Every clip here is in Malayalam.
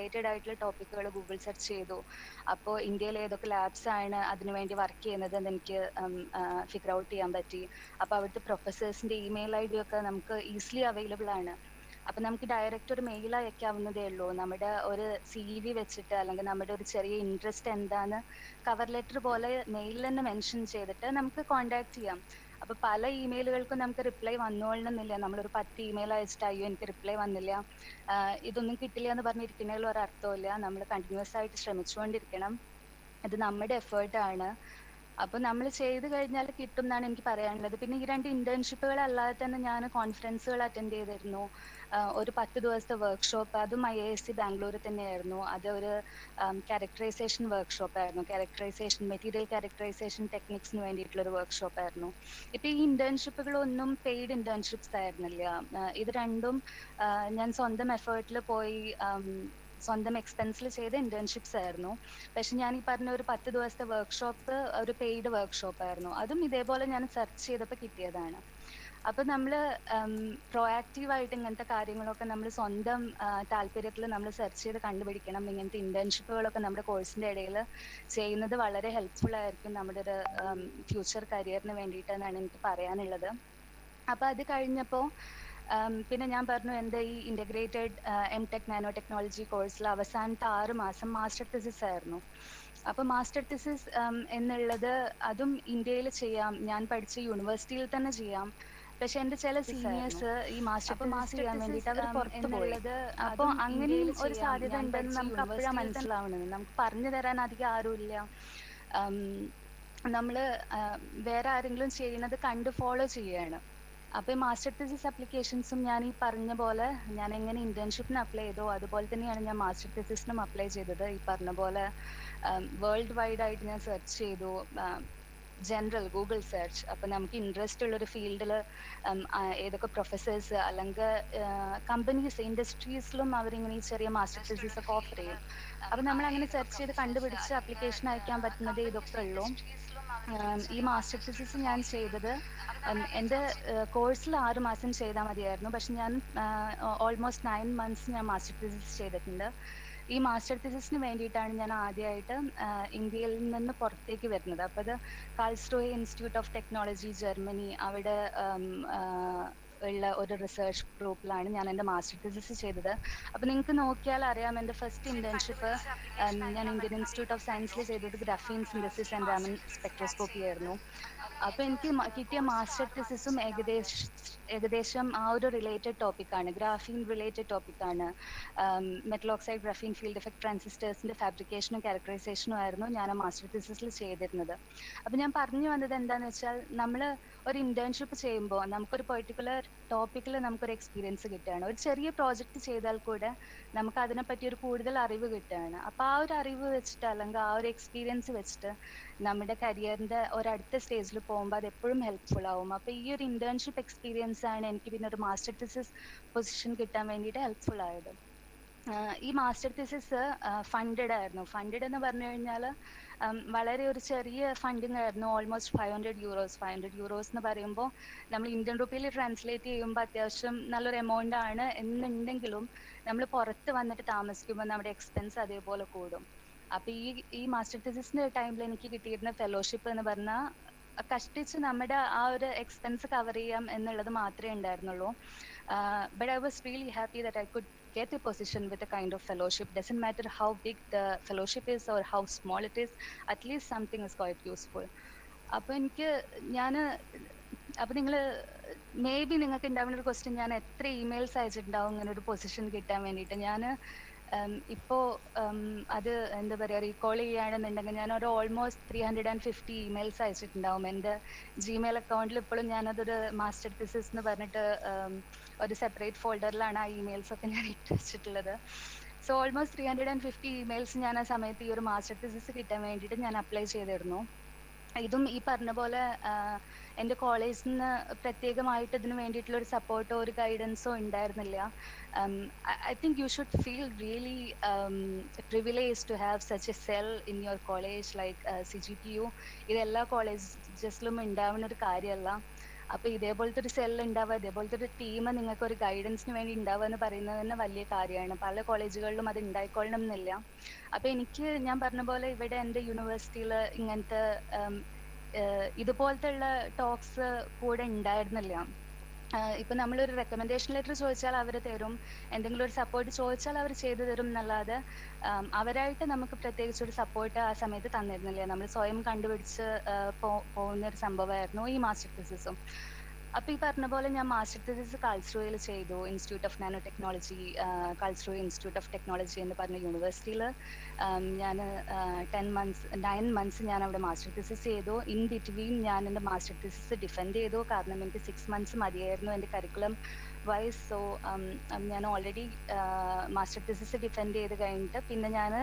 റിലേറ്റഡ് ആയിട്ടുള്ള ടോപ്പിക്കുകൾ ഗൂഗിൾ സെർച്ച് ചെയ്തു. അപ്പോൾ ഇന്ത്യയിൽ ഏതൊക്കെ ലാബ്സ് ആണ് അതിനുവേണ്ടി വർക്ക് ചെയ്യുന്നത് എന്ന് എനിക്ക് ഫിഗർ ഔട്ട് ചെയ്യാൻ പറ്റി. അപ്പോൾ അവിടുത്തെ പ്രൊഫസേഴ്സിന്റെ ഇമെയിൽ ഐ ഡി ഒക്കെ നമുക്ക് ഈസിലി അവൈലബിൾ ആണ്. അപ്പൊ നമുക്ക് ഡയറക്റ്റ് ഒരു മെയിൽ അയക്കാവുന്നതേ ഉള്ളൂ. നമ്മുടെ ഒരു CV വെച്ചിട്ട് അല്ലെങ്കിൽ നമ്മുടെ ഒരു ചെറിയ ഇൻട്രസ്റ്റ് എന്താന്ന് കവർ ലെറ്റർ പോലെ മെയിലിൽ തന്നെ മെൻഷൻ ചെയ്തിട്ട് നമുക്ക് കോൺടാക്ട് ചെയ്യാം. അപ്പൊ പല ഇമെയിലുകൾക്കും നമുക്ക് റിപ്ലൈ വന്നോളണമെന്നില്ല. നമ്മളൊരു 10 ഇമെയിൽ അയച്ചിട്ട് അയ്യോ എനിക്ക് റിപ്ലൈ വന്നില്ല, ഇതൊന്നും കിട്ടില്ല എന്ന് പറഞ്ഞിരിക്കുന്നതിൽ ഒരർത്ഥമില്ല. നമ്മൾ കണ്ടിന്യൂസ് ആയിട്ട് ശ്രമിച്ചുകൊണ്ടിരിക്കണം. ഇത് നമ്മുടെ എഫേർട്ടാണ്. അപ്പൊ നമ്മൾ ചെയ്ത് കഴിഞ്ഞാൽ കിട്ടും എന്നാണ് എനിക്ക് പറയാനുള്ളത്. പിന്നെ ഈ 2 ഇന്റേൺഷിപ്പുകൾ അല്ലാതെ തന്നെ ഞാൻ കോൺഫറൻസുകൾ അറ്റൻഡ് ചെയ്തിരുന്നു. ഒരു 10 ദിവസത്തെ വർക്ക്ഷോപ്പ്, അതും IISc ബാംഗ്ലൂരിൽ തന്നെയായിരുന്നു. അത് ഒരു ക്യാരക്ടറൈസേഷൻ വർക്ക്ഷോപ്പ് ആയിരുന്നു. മെറ്റീരിയൽ ക്യാരക്ടറൈസേഷൻ ടെക്നിക്സിന് വേണ്ടിയിട്ടുള്ള ഒരു വർക്ക്ഷോപ്പ് ആയിരുന്നു. ഇപ്പൊ ഈ ഇന്റേൺഷിപ്പുകളൊന്നും പെയ്ഡ് ഇന്റേൺഷിപ്സ് ആയിരുന്നില്ല. ഇത് രണ്ടും ഞാൻ സ്വന്തം എഫേർട്ടിൽ പോയി സ്വന്തം എക്സ്പെൻസിൽ ചെയ്ത ഇന്റേൺഷിപ്സ് ആയിരുന്നു. പക്ഷെ ഞാൻ ഈ പറഞ്ഞ ഒരു 10 ദിവസത്തെ വർക്ക്ഷോപ്പ് ഒരു പെയ്ഡ് വർക്ക്ഷോപ്പ് ആയിരുന്നു. അതും ഇതേപോലെ ഞാൻ സെർച്ച് ചെയ്തപ്പോൾ കിട്ടിയതാണ്. അപ്പൊ നമ്മള് പ്രൊആക്റ്റീവ് ആയിട്ട് ഇങ്ങനത്തെ കാര്യങ്ങളൊക്കെ നമ്മൾ സ്വന്തം താല്പര്യത്തിൽ നമ്മൾ സെർച്ച് ചെയ്ത് കണ്ടുപിടിക്കണം. ഇങ്ങനത്തെ ഇന്റേൺഷിപ്പുകളൊക്കെ നമ്മുടെ കോഴ്സിന്റെ ഇടയിൽ ചെയ്യുന്നത് വളരെ ഹെൽപ്ഫുൾ ആയിരിക്കും നമ്മുടെ ഒരു ഫ്യൂച്ചർ കരിയറിന് വേണ്ടിയിട്ട് എന്നാണ് എനിക്ക് പറയാനുള്ളത്. അപ്പൊ അത് കഴിഞ്ഞപ്പോൾ പിന്നെ ഞാൻ പറഞ്ഞു എൻ്റെ ഈ ഇന്റഗ്രേറ്റഡ് MTech നാനോ ടെക്നോളജി കോഴ്സിൽ അവസാനത്തെ 6 മാസം മാസ്റ്റർ തിസിസ് ആയിരുന്നു. അപ്പൊ മാസ്റ്റർ തിസിസ് എന്നുള്ളത് അതും ഇന്ത്യയിൽ ചെയ്യാം, ഞാൻ പഠിച്ച യൂണിവേഴ്സിറ്റിയിൽ തന്നെ ചെയ്യാം. പക്ഷെ എന്റെ ചില സീനിയേഴ്സ് ഈ മാസ്റ്റർ തിസിസ് ചെയ്യാൻ വേണ്ടിയിട്ട് അവർ പുറത്തു പോയി. അപ്പൊ അങ്ങനെയും ഒരു സാധ്യത ഉണ്ടെന്ന് നമുക്ക് അപ്പോഴാണ് മനസ്സിലാവുന്നത്. നമുക്ക് പറഞ്ഞു തരാൻ അധികം ആരുമില്ല. നമ്മള് വേറെ ആരെങ്കിലും ചെയ്യുന്നത് കണ്ട് ഫോളോ ചെയ്യാണ്. അപ്പൊ ഈ മാസ്റ്റർ തിസിസ് അപ്ലിക്കേഷൻസും ഞാൻ ഈ പറഞ്ഞ പോലെ ഞാൻ എങ്ങനെ ഇന്റേൺഷിപ്പിന് അപ്ലൈ ചെയ്തോ അതുപോലെ തന്നെയാണ് ഞാൻ മാസ്റ്റർ തിസിസിനും അപ്ലൈ ചെയ്തത്. ഈ പറഞ്ഞ പോലെ വേൾഡ് വൈഡ് ആയിട്ട് ഞാൻ സെർച്ച് ചെയ്തു, ജനറൽ ഗൂഗിൾ സെർച്ച്. അപ്പൊ നമുക്ക് ഇൻട്രസ്റ്റ് ഉള്ള ഒരു ഫീൽഡിൽ ഏതൊക്കെ പ്രൊഫസേഴ്സ് അല്ലെങ്കിൽ കമ്പനീസ് ഇൻഡസ്ട്രീസിലും അവരിങ്ങനെ ഈ ചെറിയ മാസ്റ്റർ തിസിസ് ഒക്കെ ഓഫർ ചെയ്യും. അപ്പൊ നമ്മൾ അങ്ങനെ സെർച്ച് ചെയ്ത് കണ്ടുപിടിച്ച് അപ്ലിക്കേഷൻ അയക്കാൻ പറ്റുന്നത് ഇതൊക്കെ ഉള്ളൂ. ഈ മാസ്റ്റർ തിസിസ് ഞാൻ ചെയ്തത് എൻ്റെ കോഴ്സിൽ 6 മാസം ചെയ്താൽ മതിയായിരുന്നു. പക്ഷെ ഞാൻ ഓൾമോസ്റ്റ് 9 മന്ത്സ് ഞാൻ മാസ്റ്റർ തിസിസ് ചെയ്തിട്ടുണ്ട്. ഈ മാസ്റ്റർ തിസിസിന് വേണ്ടിയിട്ടാണ് ഞാൻ ആദ്യമായിട്ട് ഇന്ത്യയിൽ നിന്ന് പുറത്തേക്ക് വരുന്നത്. അപ്പോൾ അത് കാൾസ്ട്രോയെ ഇൻസ്റ്റിറ്റ്യൂട്ട് ഓഫ് ടെക്നോളജി ജർമ്മനി അവിടെ ഉള്ള ഒരു റിസർച്ച് ഗ്രൂപ്പിലാണ് ഞാൻ എൻ്റെ മാസ്റ്റർ തിസിസ് ചെയ്തത്. അപ്പോൾ നിങ്ങൾക്ക് നോക്കിയാൽ അറിയാം, എൻ്റെ ഫസ്റ്റ് ഇന്റേൺഷിപ്പ് ഞാൻ ഇന്ത്യൻ ഇൻസ്റ്റിറ്റ്യൂട്ട് ഓഫ് സയൻസിൽ ചെയ്തത് graphene synthesis and Raman spectroscopy ആയിരുന്നു. അപ്പോൾ എനിക്ക് കിട്ടിയ മാസ്റ്റർ തിസിസും ഏകദേശം ആ ഒരു റിലേറ്റഡ് ടോപ്പിക്കാണ്, ഗ്രാഫീൻ റിലേറ്റഡ് ടോപ്പിക്കാണ്. Metal oxide graphene field effect ട്രാൻസിസ്റ്റേഴ്സിന്റെ ഫാബ്രിക്കേഷനും ക്യാരക്ടറൈസേഷനും ആയിരുന്നു ഞാൻ മാസ്റ്റർ തിസിസിൽ ചെയ്തിരുന്നത്. അപ്പൊ ഞാൻ പറഞ്ഞു വന്നത് എന്താണെന്ന് വെച്ചാൽ, നമ്മൾ ഒരു ഇന്റേൺഷിപ്പ് ചെയ്യുമ്പോൾ നമുക്കൊരു പെർട്ടിക്കുലർ ടോപ്പിക്കിൽ നമുക്കൊരു എക്സ്പീരിയൻസ് കിട്ടുകയാണ്. ഒരു ചെറിയ പ്രോജക്റ്റ് ചെയ്താൽ കൂടെ നമുക്ക് അതിനെപ്പറ്റി ഒരു കൂടുതൽ അറിവ് കിട്ടുകയാണ്. അപ്പൊ ആ ഒരു അറിവ് വെച്ചിട്ട് അല്ലെങ്കിൽ ആ ഒരു എക്സ്പീരിയൻസ് വെച്ചിട്ട് നമ്മുടെ കരിയറിന്റെ ഒരടുത്ത സ്റ്റേജിൽ പോകുമ്പോൾ അത് എപ്പോഴും ഹെൽപ്ഫുൾ ആവും. അപ്പൊ ഈ ഒരു ഇന്റേൺഷിപ്പ് എക്സ്പീരിയൻസ് ആണ് എനിക്ക് പിന്നെ ഒരു മാസ്റ്റർ തിസിസ് പൊസിഷൻ കിട്ടാൻ വേണ്ടിയിട്ട് ഹെൽപ്ഫുൾ ആയത്. ഈ മാസ്റ്റർ തിസിസ് ഫണ്ടഡ് ആയിരുന്നു. ഫണ്ടഡ് എന്ന് പറഞ്ഞു കഴിഞ്ഞാൽ വളരെ ഒരു ചെറിയ ഫണ്ടിങ് ആയിരുന്നു. Almost 500 euros. 500 യൂറോസ് എന്ന് പറയുമ്പോൾ നമ്മൾ ഇന്ത്യൻ റുപ്പിയിൽ ട്രാൻസ്ലേറ്റ് ചെയ്യുമ്പോൾ അത്യാവശ്യം നല്ലൊരു എമൗണ്ട് ആണ് എന്നുണ്ടെങ്കിലും നമ്മൾ പുറത്ത് വന്നിട്ട് താമസിക്കുമ്പോൾ നമ്മുടെ എക്സ്പെൻസ് അതേപോലെ കൂടും. അപ്പൊ ഈ മാസ്റ്റർ തിസിസിന്റെ ടൈമിൽ എനിക്ക് കിട്ടിയിരുന്ന ഫെലോഷിപ്പ് എന്ന് പറഞ്ഞാൽ കഷ്ടിച്ച് നമ്മുടെ ആ ഒരു എക്സ്പെൻസ് കവർ ചെയ്യാം എന്നുള്ളത് മാത്രമേ ഉണ്ടായിരുന്നുള്ളൂ. But I was really happy that I could get a position with a kind of fellowship. Doesn't matter how big the fellowship is or how small it is, at least something is quite useful. അപ്പൊ നിങ്ങൾ മേ ബി നിങ്ങൾക്ക് ഉണ്ടാവുന്ന ഒരു ക്വസ്റ്റ്യൻ, ഞാൻ എത്ര ഇമെയിൽസ് അയച്ചിട്ടുണ്ടാവും ഇങ്ങനെ ഒരു പൊസിഷൻ കിട്ടാൻ വേണ്ടിയിട്ട്. ഞാൻ ഇപ്പോൾ അത് എന്താ പറയുക, റീകോൾ ചെയ്യുകയാണെന്നുണ്ടെങ്കിൽ ഞാൻ ഒരു ഓൾമോസ്റ്റ് 350 ഇമെയിൽസ് അയച്ചിട്ടുണ്ടാവും. എൻ്റെ ജിമെയിൽ അക്കൗണ്ടിൽ ഇപ്പോഴും ഞാനതൊരു മാസ്റ്റർ തിസിസ് എന്ന് പറഞ്ഞിട്ട് ഒരു സെപ്പറേറ്റ് ഫോൾഡറിലാണ് ആ ഇമെയിൽസ് ഒക്കെ ഞാൻ ഇട്ട് വെച്ചിട്ടുള്ളത്. സോ ഓൾമോസ്റ്റ് 350 ഇമെയിൽസ് ഞാൻ ആ സമയത്ത് ഈ ഒരു മാസ്റ്റർ തിസിസ് കിട്ടാൻ വേണ്ടിയിട്ട് ഞാൻ അപ്ലൈ ചെയ്തിരുന്നു. ഇതും ഈ പറഞ്ഞ പോലെ എൻ്റെ കോളേജിൽ നിന്ന് പ്രത്യേകമായിട്ട് ഇതിന് വേണ്ടിയിട്ടുള്ള ഒരു സപ്പോർട്ടോ ഒരു ഗൈഡൻസോ ഉണ്ടായിരുന്നില്ല. I think you should feel really privileged to have such a cell in your college like Cgpu. ഇത് എല്ലാ കോളേജസിലും ഉണ്ടാവുന്ന ഒരു കാര്യമല്ല. അപ്പൊ ഇതേപോലത്തെ ഒരു സെൽ ഉണ്ടാവുക, ഇതേപോലത്തെ ഒരു ടീം നിങ്ങൾക്ക് ഒരു ഗൈഡൻസിന് വേണ്ടി ഉണ്ടാവുക എന്ന് പറയുന്നത് തന്നെ വലിയ കാര്യമാണ്. പല കോളേജുകളിലും അത് ഉണ്ടായിക്കൊള്ളണം എന്നില്ല. അപ്പൊ ഞാൻ പറഞ്ഞ പോലെ ഇവിടെ എൻ്റെ യൂണിവേഴ്സിറ്റിയിൽ ഇങ്ങനത്തെ ഇതുപോലത്തെ ഉള്ള ടോക്സ് കൂടെ ഉണ്ടായിരുന്നില്ല. ഇപ്പൊ നമ്മളൊരു റെക്കമെൻഡേഷൻ ലെറ്റർ ചോദിച്ചാൽ അവർ തരും, എന്തെങ്കിലും ഒരു സപ്പോർട്ട് ചോദിച്ചാൽ അവർ ചെയ്തു തരും എന്നല്ലാതെ അവരായിട്ട് നമുക്ക് പ്രത്യേകിച്ച് ഒരു സപ്പോർട്ട് ആ സമയത്ത് തന്നിരുന്നില്ല. നമ്മൾ സ്വയം കണ്ടുപിടിച്ച് പോകുന്ന ഒരു സംഭവമായിരുന്നു ഈ മാസ്റ്റർ തീസിസും. അപ്പൊ ഈ പറഞ്ഞ പോലെ ഞാൻ മാസ്റ്റർ തീസിസ് കാൽസ്രൂയിൽ ചെയ്തു, institute of nano technology, Karlsruhe institute of technology എന്ന് പറഞ്ഞ യൂണിവേഴ്സിറ്റിയിൽ ഞാൻ 9 months ഞാൻ അവിടെ മാസ്റ്റർ തീസിസ് ചെയ്തു. ഇൻ ബിറ്റ്വീൻ ഞാൻ എൻ്റെ മാസ്റ്റർ തീസിസ് ഡിഫെൻഡ് ചെയ്തു, കാരണം എനിക്ക് 6 months മതിയായിരുന്നു എൻ്റെ കരിക്കുലം വൈസ്. സോ ഞാൻ ഓൾറെഡി മാസ്റ്റർ തീസിസ് ഡിഫെൻഡ് ചെയ്ത് കഴിഞ്ഞിട്ട് പിന്നെ ഞാൻ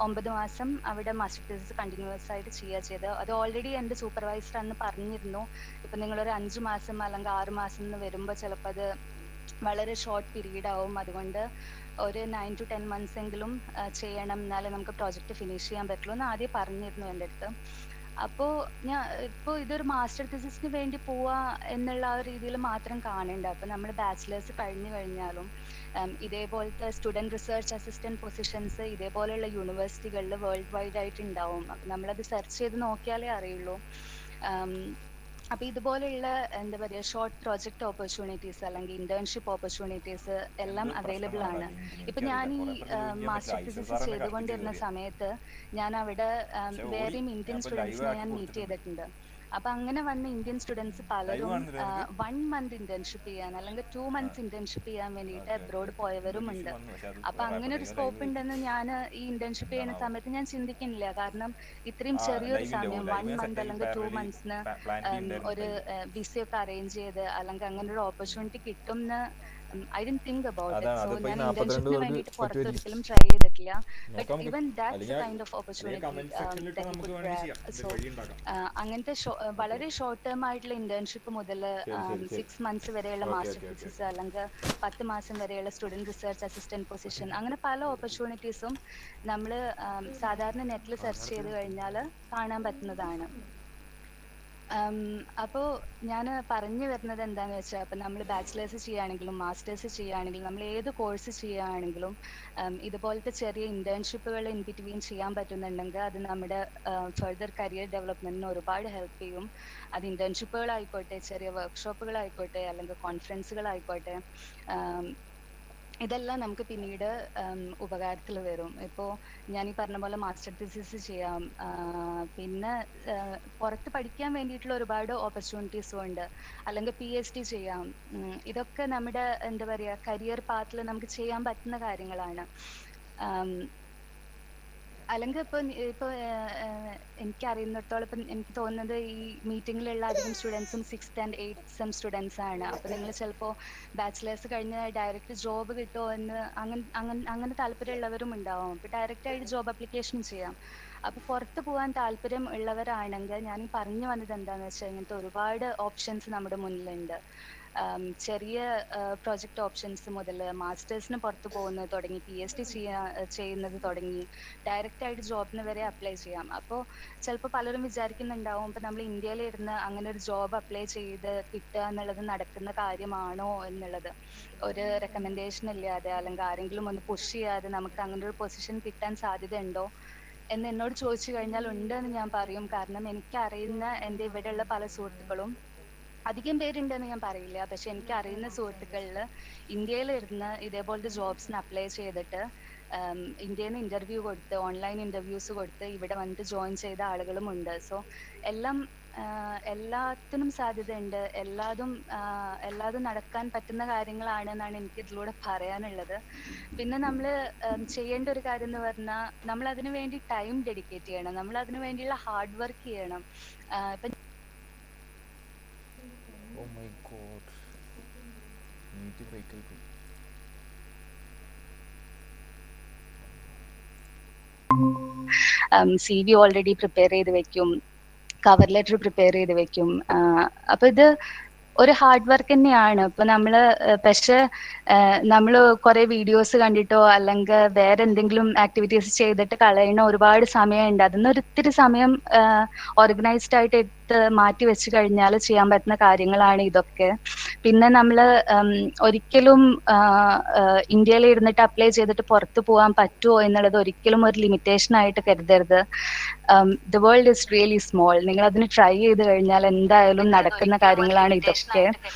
9 മാസം അവിടെ മാസ്റ്റർ തീസിസ് കണ്ടിന്യൂസ് ആയിട്ട് ചെയ്തത്. അത് ഓൾറെഡി എൻ്റെ സൂപ്പർവൈസർ അന്ന് പറഞ്ഞിരുന്നു, ഇപ്പം നിങ്ങളൊരു 5 മാസം അല്ലെങ്കിൽ 6 മാസം എന്ന് വരുമ്പോൾ ചിലപ്പോൾ അത് വളരെ ഷോർട്ട് പീരീഡ് ആവും, അതുകൊണ്ട് ഒരു 9 to 10 months എങ്കിലും ചെയ്യണം, എന്നാലേ നമുക്ക് പ്രോജക്റ്റ് ഫിനിഷ് ചെയ്യാൻ പറ്റുള്ളൂ എന്ന് ആദ്യം പറഞ്ഞിരുന്നു എൻ്റെ അടുത്ത്. അപ്പോൾ ഇപ്പോൾ ഇതൊരു മാസ്റ്റർ തീസിസിന് വേണ്ടി പോവാ എന്നുള്ള ആ ഒരു രീതിയിൽ മാത്രം കാണണ്ട. അപ്പോൾ നമ്മൾ ബാച്ചിലേഴ്സ് കഴിഞ്ഞു കഴിഞ്ഞാലും ഇതേപോലത്തെ സ്റ്റുഡൻറ് റിസർച്ച് അസിസ്റ്റന്റ് പൊസിഷൻസ് ഇതേപോലെയുള്ള യൂണിവേഴ്സിറ്റികളിൽ വേൾഡ് വൈഡ് ആയിട്ട് ഉണ്ടാവും. അപ്പം നമ്മളത് സെർച്ച് ചെയ്ത് നോക്കിയാലേ അറിയുള്ളൂ. അപ്പൊ ഇതുപോലെയുള്ള എന്താ പറയുക ഷോർട്ട് പ്രോജക്റ്റ് ഓപ്പർച്യൂണിറ്റീസ് അല്ലെങ്കിൽ ഇന്റേൺഷിപ്പ് ഓപ്പർച്യൂണിറ്റീസ് എല്ലാം അവൈലബിൾ ആണ്. ഇപ്പൊ ഞാൻ ഈ മാസ്റ്റർ തീസിസ് ചെയ്തുകൊണ്ടിരുന്ന സമയത്ത് ഞാൻ അവിടെ വേറെയും ഇന്ത്യൻ സ്റ്റുഡൻസിനെ ഞാൻ മീറ്റ് ചെയ്തിട്ടുണ്ട്. അപ്പൊ അങ്ങനെ വന്ന ഇന്ത്യൻ സ്റ്റുഡൻസ് പലരും 1 month ഇന്റേൺഷിപ്പ് ചെയ്യാൻ അല്ലെങ്കിൽ 2 months ഇന്റേൺഷിപ്പ് ചെയ്യാൻ വേണ്ടിയിട്ട് അബ്രോഡ് പോയവരും ഉണ്ട്. അപ്പൊ അങ്ങനെ ഒരു സ്കോപ്പ് ഉണ്ടെന്ന് ഞാൻ ഈ ഇന്റേൺഷിപ്പ് ചെയ്യുന്ന സമയത്ത് ഞാൻ ചിന്തിക്കുന്നില്ല. കാരണം ഇത്രയും ചെറിയൊരു സമയം 1 month അല്ലെങ്കിൽ 2 months ഒരു വിസ ഒക്കെ അറേഞ്ച് ചെയ്ത് അല്ലെങ്കിൽ അങ്ങനെ ഒരു ഓപ്പർച്യൂണിറ്റി കിട്ടും എന്ന് I didn't think about it. So ഞാൻ ഇന്റേൺഷിപ്പിന് വേണ്ടിയിട്ട് പുറത്തൊരിക്കലും ട്രൈ ചെയ്തിട്ടില്ല. But even that's a kind of opportunity that you could grab. So അങ്ങനത്തെ വളരെ ഷോർട്ട് ടേം ആയിട്ടുള്ള ഇന്റേൺഷിപ്പ് മുതൽ 6 months വരെയുള്ള മാസ്റ്റർ തീസിസ് അല്ലെങ്കിൽ 10 മാസം വരെയുള്ള സ്റ്റുഡന്റ് റിസർച്ച് അസിസ്റ്റന്റ് പൊസിഷൻ, അങ്ങനെ പല ഓപ്പർച്യൂണിറ്റീസും നമ്മൾ സാധാരണ നെറ്റിൽ സെർച്ച് ചെയ്ത് കഴിഞ്ഞാൽ കാണാൻ പറ്റുന്നതാണ്. അപ്പോൾ ഞാൻ പറഞ്ഞു വരുന്നത് എന്താണെന്ന് വെച്ചാൽ, അപ്പം നമ്മൾ ബാച്ചിലേഴ്സ് ചെയ്യുകയാണെങ്കിലും മാസ്റ്റേഴ്സ് ചെയ്യുകയാണെങ്കിലും നമ്മൾ ഏത് കോഴ്സ് ചെയ്യുകയാണെങ്കിലും ഇതുപോലത്തെ ചെറിയ ഇന്റേൺഷിപ്പുകൾ ഇൻ ബിറ്റ്വീൻ ചെയ്യാൻ പറ്റുന്നുണ്ടെങ്കിൽ അത് നമ്മുടെ ഫർദർ കരിയർ ഡെവലപ്മെന്റിന് ഒരുപാട് ഹെൽപ്പ് ചെയ്യും. അത് ഇന്റേൺഷിപ്പുകളായിക്കോട്ടെ, ചെറിയ വർക്ക്ഷോപ്പുകളായിക്കോട്ടെ, അല്ലെങ്കിൽ കോൺഫറൻസുകളായിക്കോട്ടെ, ഇതെല്ലാം നമുക്ക് പിന്നീട് ഉപകാരത്തിൽ വരും. ഇപ്പോൾ ഞാൻ ഈ പറഞ്ഞ പോലെ മാസ്റ്റർ തീസിസ് ചെയ്യാം, പിന്നെ പുറത്ത് പഠിക്കാൻ വേണ്ടിയിട്ടുള്ള ഒരുപാട് ഓപ്പർച്യൂണിറ്റീസും ഉണ്ട്, അല്ലെങ്കിൽ PhD ചെയ്യാം. ഇതൊക്കെ നമ്മുടെ എന്താ പറയുക കരിയർ പാത്തിൽ നമുക്ക് ചെയ്യാൻ പറ്റുന്ന കാര്യങ്ങളാണ്. അല്ലെങ്കിൽ ഇപ്പോൾ എനിക്കറിയുന്നിടത്തോളം ഇപ്പം എനിക്ക് തോന്നുന്നത് ഈ മീറ്റിങ്ങിലുള്ള അധികം സ്റ്റുഡൻസും 6th and 8th sem students ആണ്. അപ്പോൾ നിങ്ങൾ ചിലപ്പോൾ ബാച്ചിലേഴ്സ് കഴിഞ്ഞ് ഡയറക്റ്റ് ജോബ് കിട്ടുമോ എന്ന് അങ്ങനെ താല്പര്യമുള്ളവരും ഉണ്ടാവും. അപ്പോൾ ഡയറക്റ്റ് ആയിട്ട് ജോബ് അപ്ലിക്കേഷൻ ചെയ്യാം. അപ്പോൾ പുറത്ത് പോകാൻ താല്പര്യം ഉള്ളവരാണെങ്കിൽ ഞാൻ ഈ പറഞ്ഞു വന്നത് എന്താണെന്ന് വെച്ചാൽ, ഇങ്ങനത്തെ ഒരുപാട് ഓപ്ഷൻസ് നമ്മുടെ മുന്നിലുണ്ട്. ചെറിയ പ്രോജക്റ്റ് ഓപ്ഷൻസ് മുതൽ മാസ്റ്റേഴ്സിന് പുറത്ത് പോകുന്നത് തുടങ്ങി PhD ചെയ്യുന്നത് തുടങ്ങി ഡയറക്റ്റ് ആയിട്ട് ജോബിന് വരെ അപ്ലൈ ചെയ്യാം. അപ്പോൾ ചിലപ്പോൾ പലരും വിചാരിക്കുന്നുണ്ടാവും, ഇപ്പം നമ്മൾ ഇന്ത്യയിൽ ഇരുന്ന് അങ്ങനെ ഒരു ജോബ് അപ്ലൈ ചെയ്ത് കിട്ടുക എന്നുള്ളത് നടക്കുന്ന കാര്യമാണോ എന്നുള്ളത്. ഒരു റെക്കമെൻഡേഷൻ ഇല്ലാതെ അല്ലെങ്കിൽ ആരെങ്കിലും ഒന്ന് പുഷ് ചെയ്യാതെ നമുക്ക് അങ്ങനെ ഒരു പൊസിഷൻ കിട്ടാൻ സാധ്യതയുണ്ടോ എന്ന് എന്നോട് ചോദിച്ചു കഴിഞ്ഞാൽ ഉണ്ട് എന്ന് ഞാൻ പറയും. കാരണം എനിക്കറിയുന്ന എൻ്റെ ഇവിടെയുള്ള പല സുഹൃത്തുക്കളും, അധികം പേരുണ്ടെന്ന് ഞാൻ പറയില്ല, പക്ഷെ എനിക്ക് അറിയുന്ന സുഹൃത്തുക്കളിൽ ഇന്ത്യയിൽ ഇരുന്ന് ഇതേപോലത്തെ ജോബ്സിന് അപ്ലൈ ചെയ്തിട്ട് ഇന്ത്യയിൽ നിന്ന് ഇന്റർവ്യൂ കൊടുത്ത് ഓൺലൈൻ ഇന്റർവ്യൂസ് കൊടുത്ത് ഇവിടെ വന്നിട്ട് ജോയിൻ ചെയ്ത ആളുകളും ഉണ്ട്. സോ എല്ലാത്തിനും സാധ്യതയുണ്ട്, എല്ലാതും നടക്കാൻ പറ്റുന്ന കാര്യങ്ങളാണ് എന്നാണ് എനിക്ക് ഇതിലൂടെ പറയാനുള്ളത്. പിന്നെ നമ്മൾ ചെയ്യേണ്ട ഒരു കാര്യം എന്ന് പറഞ്ഞാൽ നമ്മൾ അതിനു വേണ്ടി ടൈം ഡെഡിക്കേറ്റ് ചെയ്യണം, നമ്മൾ അതിനു വേണ്ടിയുള്ള ഹാർഡ് വർക്ക് ചെയ്യണം. ഇപ്പം Oh my god. നീട്ടി ബ്രേക്കിൽ പോയി. CV ഓൾറെഡി പ്രിപ്പയർ ചെയ്ത് വെക്കും, കവർ ലെറ്റർ പ്രിപ്പയർ ചെയ്ത് വെക്കും. അപ്പൊ ഇത് ഒരു ഹാർഡ് വർക്ക് തന്നെയാണ്. ഇപ്പൊ പക്ഷെ നമ്മൾ കുറെ വീഡിയോസ് കണ്ടിട്ടോ അല്ലെങ്കിൽ വേറെ എന്തെങ്കിലും ആക്ടിവിറ്റീസ് ചെയ്തിട്ട് കളയുന്ന ഒരുപാട് സമയമുണ്ട്. അതിന്ന് ഒരിത്തിരി സമയം ഓർഗനൈസ്ഡ് ആയിട്ട് എടുത്ത് മാറ്റി വെച്ച് കഴിഞ്ഞാൽ ചെയ്യാൻ പറ്റുന്ന കാര്യങ്ങളാണ് ഇതൊക്കെ. പിന്നെ നമ്മള് ഒരിക്കലും ഇന്ത്യയിൽ ഇരുന്നിട്ട് അപ്ലൈ ചെയ്തിട്ട് പുറത്തു പോകാൻ പറ്റുമോ എന്നുള്ളത് ഒരിക്കലും ഒരു ലിമിറ്റേഷൻ ആയിട്ട് കരുതരുത്. The world is really small. നിങ്ങൾ അതിന് ട്രൈ ചെയ്ത് കഴിഞ്ഞാൽ എന്തായാലും നടക്കുന്ന കാര്യങ്ങളാണ് ഇതൊക്കെ.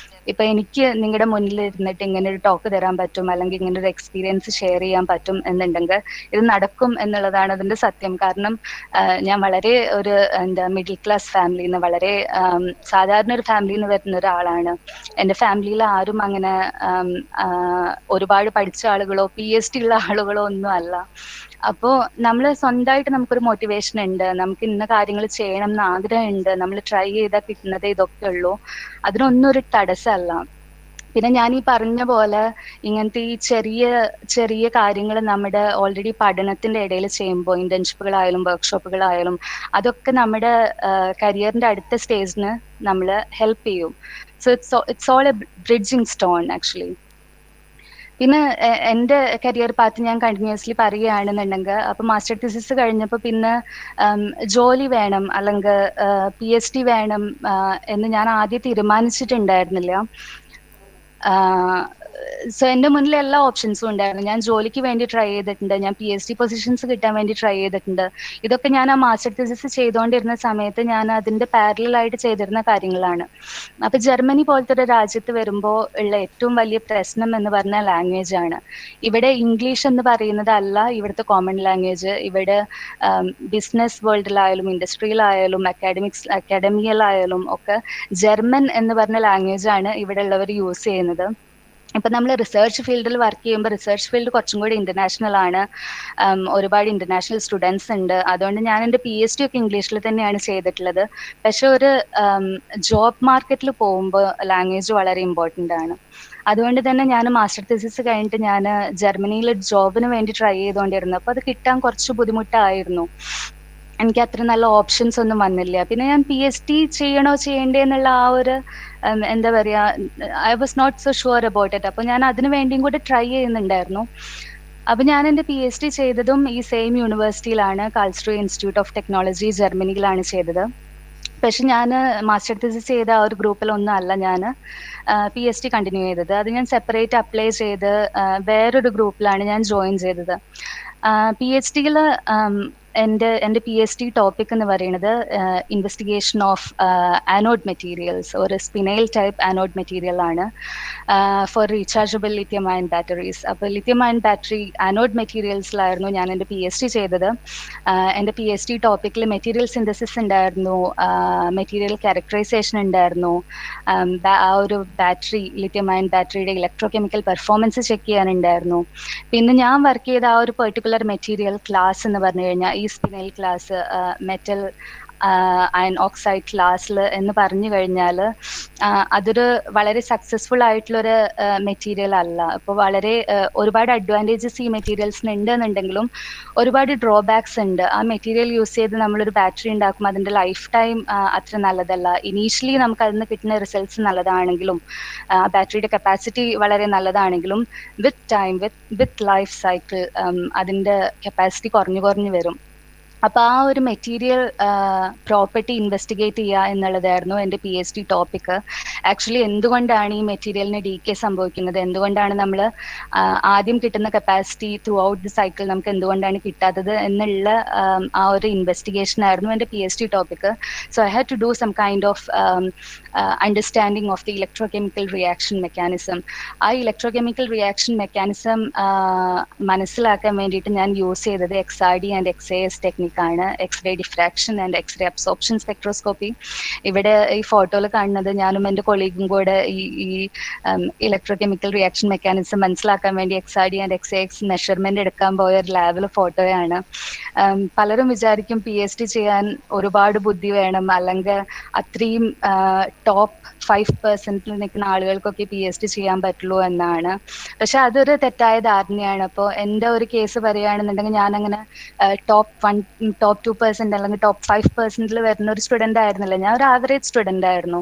ഇപ്പൊ എനിക്ക് നിങ്ങളുടെ മുന്നിൽ ഇരുന്നിട്ട് ഇങ്ങനെ ഒരു ടോക്ക് തരാൻ പറ്റും, അല്ലെങ്കിൽ ഇങ്ങനെ ഒരു എക്സ്പീരിയൻസ് ഷെയർ ചെയ്യാൻ പറ്റും എന്നുണ്ടെങ്കിൽ ഇത് നടക്കും എന്നുള്ളതാണ് അതിന്റെ സത്യം. കാരണം ഞാൻ വളരെ ഒരു മിഡിൽ ക്ലാസ് ഫാമിലിയിൽ നിന്ന്, വളരെ സാധാരണ ഒരു ഫാമിലിയിൽ നിന്ന് വരുന്ന ഒരാളാണ്. എന്റെ ഫാമിലിയിൽ ആരും അങ്ങനെ ഒരുപാട് പഠിച്ച ആളുകളോ PhD ഉള്ള ആളുകളോ ഒന്നും അല്ല. അപ്പോ നമ്മൾ സ്വന്തമായിട്ട് നമുക്കൊരു മോട്ടിവേഷൻ ഉണ്ട്, നമുക്ക് ഇന്ന കാര്യങ്ങൾ ചെയ്യണം എന്ന് ആഗ്രഹമുണ്ട്, നമ്മൾ ട്രൈ ചെയ്താൽ കിട്ടുന്നത് ഇതൊക്കെ ഉള്ളൂ. അതിനൊന്നും ഒരു തടസ്സമല്ല. പിന്നെ ഞാൻ ഈ പറഞ്ഞ പോലെ ഇങ്ങനത്തെ ഈ ചെറിയ ചെറിയ കാര്യങ്ങൾ നമ്മുടെ ഓൾറെഡി പഠനത്തിന്റെ ഇടയിൽ ചെയ്യുമ്പോൾ, ഇന്റേൺഷിപ്പുകളായാലും വർക്ക്ഷോപ്പുകളായാലും, അതൊക്കെ നമ്മുടെ കരിയറിന്റെ അടുത്ത സ്റ്റേജിന് നമ്മള് ഹെൽപ്പ് ചെയ്യും. So it's all A bridging stone actually. പിന്നെ എന്റെ കരിയർ പാത്ത് ഞാൻ കണ്ടിന്യൂസ്ലി പറയുകയാണെന്നുണ്ടെങ്കിൽ, അപ്പൊ മാസ്റ്റർ തീസിസ് കഴിഞ്ഞപ്പോൾ പിന്നെ ജോലി വേണം അല്ലെങ്കിൽ PhD വേണം എന്ന് ഞാൻ ആദ്യം തീരുമാനിച്ചിട്ടുണ്ടായിരുന്നില്ല. സോ എന്റെ മുന്നിൽ എല്ലാ ഓപ്ഷൻസും ഉണ്ടായിരുന്നു. ഞാൻ ജോലിക്ക് വേണ്ടി ട്രൈ ചെയ്തിട്ടുണ്ട്, ഞാൻ PhD പൊസിഷൻസ് കിട്ടാൻ വേണ്ടി ട്രൈ ചെയ്തിട്ടുണ്ട്. ഇതൊക്കെ ഞാൻ ആ മാസ്റ്റർ തീസിസ് ചെയ്തുകൊണ്ടിരുന്ന സമയത്ത് ഞാൻ അതിന്റെ പാരലായിട്ട് ചെയ്തിരുന്ന കാര്യങ്ങളാണ്. അപ്പൊ ജർമ്മനി പോലത്തെ ഒരു രാജ്യത്ത് വരുമ്പോൾ ഉള്ള ഏറ്റവും വലിയ പ്രശ്നം എന്ന് പറഞ്ഞാൽ ലാംഗ്വേജ് ആണ്. ഇവിടെ ഇംഗ്ലീഷ് എന്ന് പറയുന്നത് അല്ല ഇവിടുത്തെ കോമൺ ലാംഗ്വേജ്. ഇവിടെ ബിസിനസ് വേൾഡിലായാലും ഇൻഡസ്ട്രിയിലായാലും അക്കാഡമിയിലായാലും ഒക്കെ ജർമ്മൻ എന്ന് പറഞ്ഞ ലാംഗ്വേജ് ആണ് ഇവിടെ ഉള്ളവർ യൂസ് ചെയ്യുന്നത്. ഇപ്പൊ നമ്മൾ റിസർച്ച് ഫീൽഡിൽ വർക്ക് ചെയ്യുമ്പോൾ റിസർച്ച് ഫീൽഡ് കുറച്ചും കൂടി ഇന്റർനാഷണൽ ആണ്. ഒരുപാട് ഇന്റർനാഷണൽ സ്റ്റുഡൻസ് ഉണ്ട്. അതുകൊണ്ട് ഞാൻ എൻ്റെ PhD ഒക്കെ ഇംഗ്ലീഷിൽ തന്നെയാണ് ചെയ്തിട്ടുള്ളത്. പക്ഷെ ഒരു ജോബ് മാർക്കറ്റിൽ പോകുമ്പോൾ ലാംഗ്വേജ് വളരെ ഇമ്പോർട്ടൻ്റ് ആണ്. അതുകൊണ്ട് തന്നെ ഞാൻ മാസ്റ്റർ തീസിസ് കഴിഞ്ഞിട്ട് ഞാൻ ജർമ്മനിയിൽ ജോബിന് വേണ്ടി ട്രൈ ചെയ്തുകൊണ്ടിരുന്നു. അപ്പോൾ അത് കിട്ടാൻ കുറച്ച് ബുദ്ധിമുട്ടായിരുന്നു. എനിക്ക് അത്ര നല്ല ഓപ്ഷൻസ് ഒന്നും വന്നില്ല. പിന്നെ ഞാൻ PhD ചെയ്യണോ ചെയ്യണ്ടേ എന്നുള്ള ആ ഒരു എന്താ പറയാ, I was not so sure about it. അപ്പൊ ഞാൻ അതിനു വേണ്ടിയും കൂടി ട്രൈ ചെയ്യുന്നുണ്ടായിരുന്നു. അപ്പൊ ഞാൻ എൻ്റെ PhD ചെയ്തതും ഈ സെയിം യൂണിവേഴ്സിറ്റിയിലാണ്, കാൾസ്ട്രൂ ഇൻസ്റ്റിറ്റ്യൂട്ട് ഓഫ് ടെക്നോളജി ജർമ്മനിയിലാണ് ചെയ്തത്. പക്ഷെ ഞാൻ മാസ്റ്റർ തീസിസ് ചെയ്ത ആ ഒരു ഗ്രൂപ്പിലൊന്നും അല്ല ഞാൻ PhD കണ്ടിന്യൂ ചെയ്തത്. അത് ഞാൻ സെപ്പറേറ്റ് അപ്ലൈ ചെയ്ത് വേറൊരു ഗ്രൂപ്പിലാണ് ഞാൻ ജോയിൻ ചെയ്തത്. PhD-യിൽ എൻ്റെ PhD ടോപ്പിക് എന്ന് പറയുന്നത് ഇൻവെസ്റ്റിഗേഷൻ ഓഫ് ആനോഡ് മെറ്റീരിയൽസ്, ഒരു സ്പിനൈൽ ടൈപ്പ് ആനോഡ് മെറ്റീരിയൽ ആണ് for rechargeable lithium ion batteries. അപ്പോൾ ലിഥിയം അയൺ ബാറ്ററി ആനോഡ് മെറ്റീരിയൽസിലായിരുന്നു ഞാൻ എൻ്റെ PhD ചെയ്തത്. എൻ്റെ PhD ടോപ്പിക്കിൽ മെറ്റീരിയൽ സിന്തസിസ് ഉണ്ടായിരുന്നു, മെറ്റീരിയൽ ക്യാരക്ടറൈസേഷൻ ഉണ്ടായിരുന്നു, ആ ഒരു ബാറ്ററി ലിഥിയം അയൺ ബാറ്ററിയുടെ ഇലക്ട്രോ കെമിക്കൽ പെർഫോമൻസ് ചെക്ക് ചെയ്യാനുണ്ടായിരുന്നു. പിന്നെ ഞാൻ വർക്ക് ചെയ്ത ആ ഒരു പെർട്ടിക്കുലർ മെറ്റീരിയൽ ക്ലാസ് എന്ന് പറഞ്ഞു കഴിഞ്ഞാൽ ഈ സ്പിനൈൽ ക്ലാസ്, മെറ്റൽ അയൺ ഓക്സൈഡ് ക്ലാസ്സിൽ എന്ന് പറഞ്ഞു കഴിഞ്ഞാൽ അതൊരു വളരെ സക്സസ്ഫുൾ ആയിട്ടുള്ളൊരു മെറ്റീരിയൽ അല്ല. അപ്പോൾ വളരെ ഒരുപാട് അഡ്വാൻറ്റേജസ് ഈ മെറ്റീരിയൽസിന് ഉണ്ടെന്നുണ്ടെങ്കിലും ഒരുപാട് ഡ്രോബാക്സ് ഉണ്ട്. ആ മെറ്റീരിയൽ യൂസ് ചെയ്ത് നമ്മളൊരു ബാറ്ററി ഉണ്ടാക്കും, അതിൻ്റെ ലൈഫ് ടൈം അത്ര നല്ലതല്ല. ഇനീഷ്യലി നമുക്ക് അതിൽ നിന്ന് കിട്ടുന്ന റിസൾട്ട്സ് നല്ലതാണെങ്കിലും ആ ബാറ്ററിയുടെ കപ്പാസിറ്റി വളരെ നല്ലതാണെങ്കിലും with time, with life cycle അതിൻ്റെ കപ്പാസിറ്റി കുറഞ്ഞു കുറഞ്ഞു വരും. അപ്പൊ ആ ഒരു മെറ്റീരിയൽ പ്രോപ്പർട്ടി ഇൻവെസ്റ്റിഗേറ്റ് ചെയ്യുക എന്നുള്ളതായിരുന്നു എൻ്റെ PhD ടോപ്പിക്. ആക്ച്വലി എന്തുകൊണ്ടാണ് ഈ മെറ്റീരിയലിന് ഡീകേ സംഭവിക്കുന്നത്, എന്തുകൊണ്ടാണ് നമ്മൾ ആദ്യം കിട്ടുന്ന capacity through out the cycle നമുക്ക് എന്തുകൊണ്ടാണ് കിട്ടാത്തത് എന്നുള്ള ആ ഒരു ഇൻവെസ്റ്റിഗേഷൻ ആയിരുന്നു എൻ്റെ PhD ടോപ്പിക്. So I had to do some kind of understanding of the electrochemical reaction mechanism. ആ ഇലക്ട്രോകെമിക്കൽ റിയാക്ഷൻ മെക്കാനിസം മനസ്സിലാക്കാൻ വേണ്ടിയിട്ട് ഞാൻ യൂസ് ചെയ്തത് XRD ആൻഡ് XAS ടെക്നിക്കാണ്, X-ray diffraction and X-ray absorption spectroscopy. ഇവിടെ ഈ ഫോട്ടോയിൽ കാണുന്നത് ഞാനും എൻ്റെ കൊളീഗും കൂടെ ഈ ഇലക്ട്രോകെമിക്കൽ റിയാക്ഷൻ മെക്കാനിസം മനസ്സിലാക്കാൻ വേണ്ടി XRD ആൻഡ് XAS മെഷർമെന്റ് എടുക്കാൻ പോയ ഒരു ലാബിലെ ഫോട്ടോയാണ്. പലരും വിചാരിക്കും PhD ചെയ്യാൻ ഒരുപാട് ബുദ്ധി വേണം, അല്ലെങ്കിൽ അത്രയും ടോപ്പ് 5% നിൽക്കുന്ന ആളുകൾക്കൊക്കെ PhD ചെയ്യാൻ പറ്റുള്ളൂ എന്നാണ്. പക്ഷെ അതൊരു തെറ്റായ ധാരണയാണ്. അപ്പോൾ എൻ്റെ ഒരു കേസ് പറയുകയാണെന്നുണ്ടെങ്കിൽ ഞാൻ അങ്ങനെ ടോപ്പ് 2% അല്ലെങ്കിൽ ടോപ്പ് 5% വരുന്ന ഒരു സ്റ്റുഡൻ്റ് ആയിരുന്നില്ല. ഞാൻ ഒരു ആവറേജ് സ്റ്റുഡൻ്റ് ആയിരുന്നു.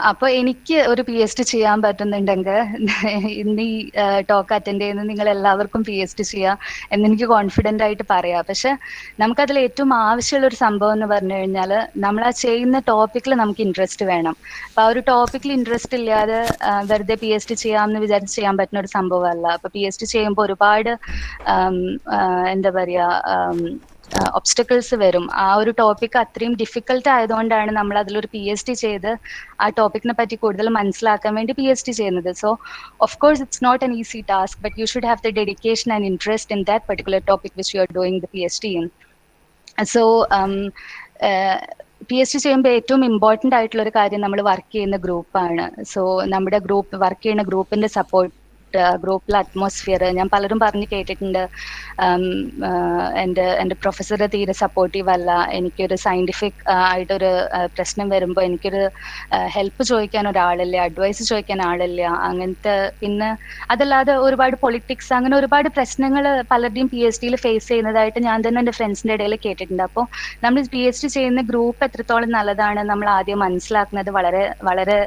അപ്പൊ എനിക്ക് ഒരു PhD ചെയ്യാൻ പറ്റുന്നുണ്ടെങ്കിൽ ഇന്ന് ഈ ടോക്ക് അറ്റൻഡ് ചെയ്യുന്ന നിങ്ങൾ എല്ലാവർക്കും PhD ചെയ്യാം എന്നെനിക്ക് കോൺഫിഡന്റ് ആയിട്ട് പറയാം. പക്ഷെ നമുക്കതിൽ ഏറ്റവും ആവശ്യമുള്ള ഒരു സംഭവം എന്ന് പറഞ്ഞു കഴിഞ്ഞാൽ നമ്മൾ ആ ചെയ്യുന്ന ടോപ്പിക്കിൽ നമുക്ക് ഇൻട്രസ്റ്റ് വേണം. അപ്പൊ ആ ഒരു ടോപ്പിക്കിൽ ഇൻട്രസ്റ്റ് ഇല്ലാതെ വെറുതെ PhD ചെയ്യാമെന്ന് വിചാരിച്ച് ചെയ്യാൻ പറ്റുന്ന ഒരു സംഭവമല്ല. അപ്പൊ PhD ചെയ്യുമ്പോൾ ഒരുപാട് എന്താ പറയാ ഒബ്സ്റ്റക്കിൾസ് വരും. ആ ഒരു ടോപ്പിക് അത്രയും ഡിഫിക്കൽട്ട് ആയതുകൊണ്ടാണ് നമ്മൾ അതിലൊരു PhD ചെയ്ത് ആ ടോപ്പിക്കിനെ പറ്റി കൂടുതൽ മനസ്സിലാക്കാൻ വേണ്ടി PhD ചെയ്യുന്നത്. So of course it's not an easy task, but you should have the dedication and interest in that particular topic which you are doing the PhD in. So PhD ചെയ്യുമ്പോൾ ഏറ്റവും ഇമ്പോർട്ടന്റ് ആയിട്ടുള്ള ഒരു കാര്യം നമ്മൾ വർക്ക് ചെയ്യുന്ന ഗ്രൂപ്പാണ്. സോ നമ്മുടെ വർക്ക് ചെയ്യുന്ന ഗ്രൂപ്പിന്റെ സപ്പോർട്ട്, ഗ്രൂപ്പിലെ അറ്റ്മോസ്ഫിയർ, ഞാൻ പലരും പറഞ്ഞു കേട്ടിട്ടുണ്ട് എൻ്റെ പ്രൊഫസർ തീരെ സപ്പോർട്ടീവ് അല്ല, എനിക്കൊരു സയന്റിഫിക് ആയിട്ടൊരു പ്രശ്നം വരുമ്പോൾ എനിക്കൊരു ഹെൽപ്പ് ചോദിക്കാൻ ഒരാളില്ല, അഡ്വൈസ് ചോദിക്കാൻ ആളില്ല, അങ്ങനത്തെ. പിന്നെ അതല്ലാതെ ഒരുപാട് പൊളിറ്റിക്സ്, അങ്ങനെ ഒരുപാട് പ്രശ്നങ്ങൾ പലരുടെയും PhD ഫേസ് ചെയ്യുന്നതായിട്ട് ഞാൻ തന്നെ എൻ്റെ ഫ്രണ്ട്സിന്റെ ഇടയിൽ കേട്ടിട്ടുണ്ട്. അപ്പോൾ നമ്മൾ PhD ചെയ്യുന്ന ഗ്രൂപ്പ് എത്രത്തോളം നല്ലതാണ് നമ്മൾ ആദ്യം മനസ്സിലാക്കുന്നത് വളരെ വളരെ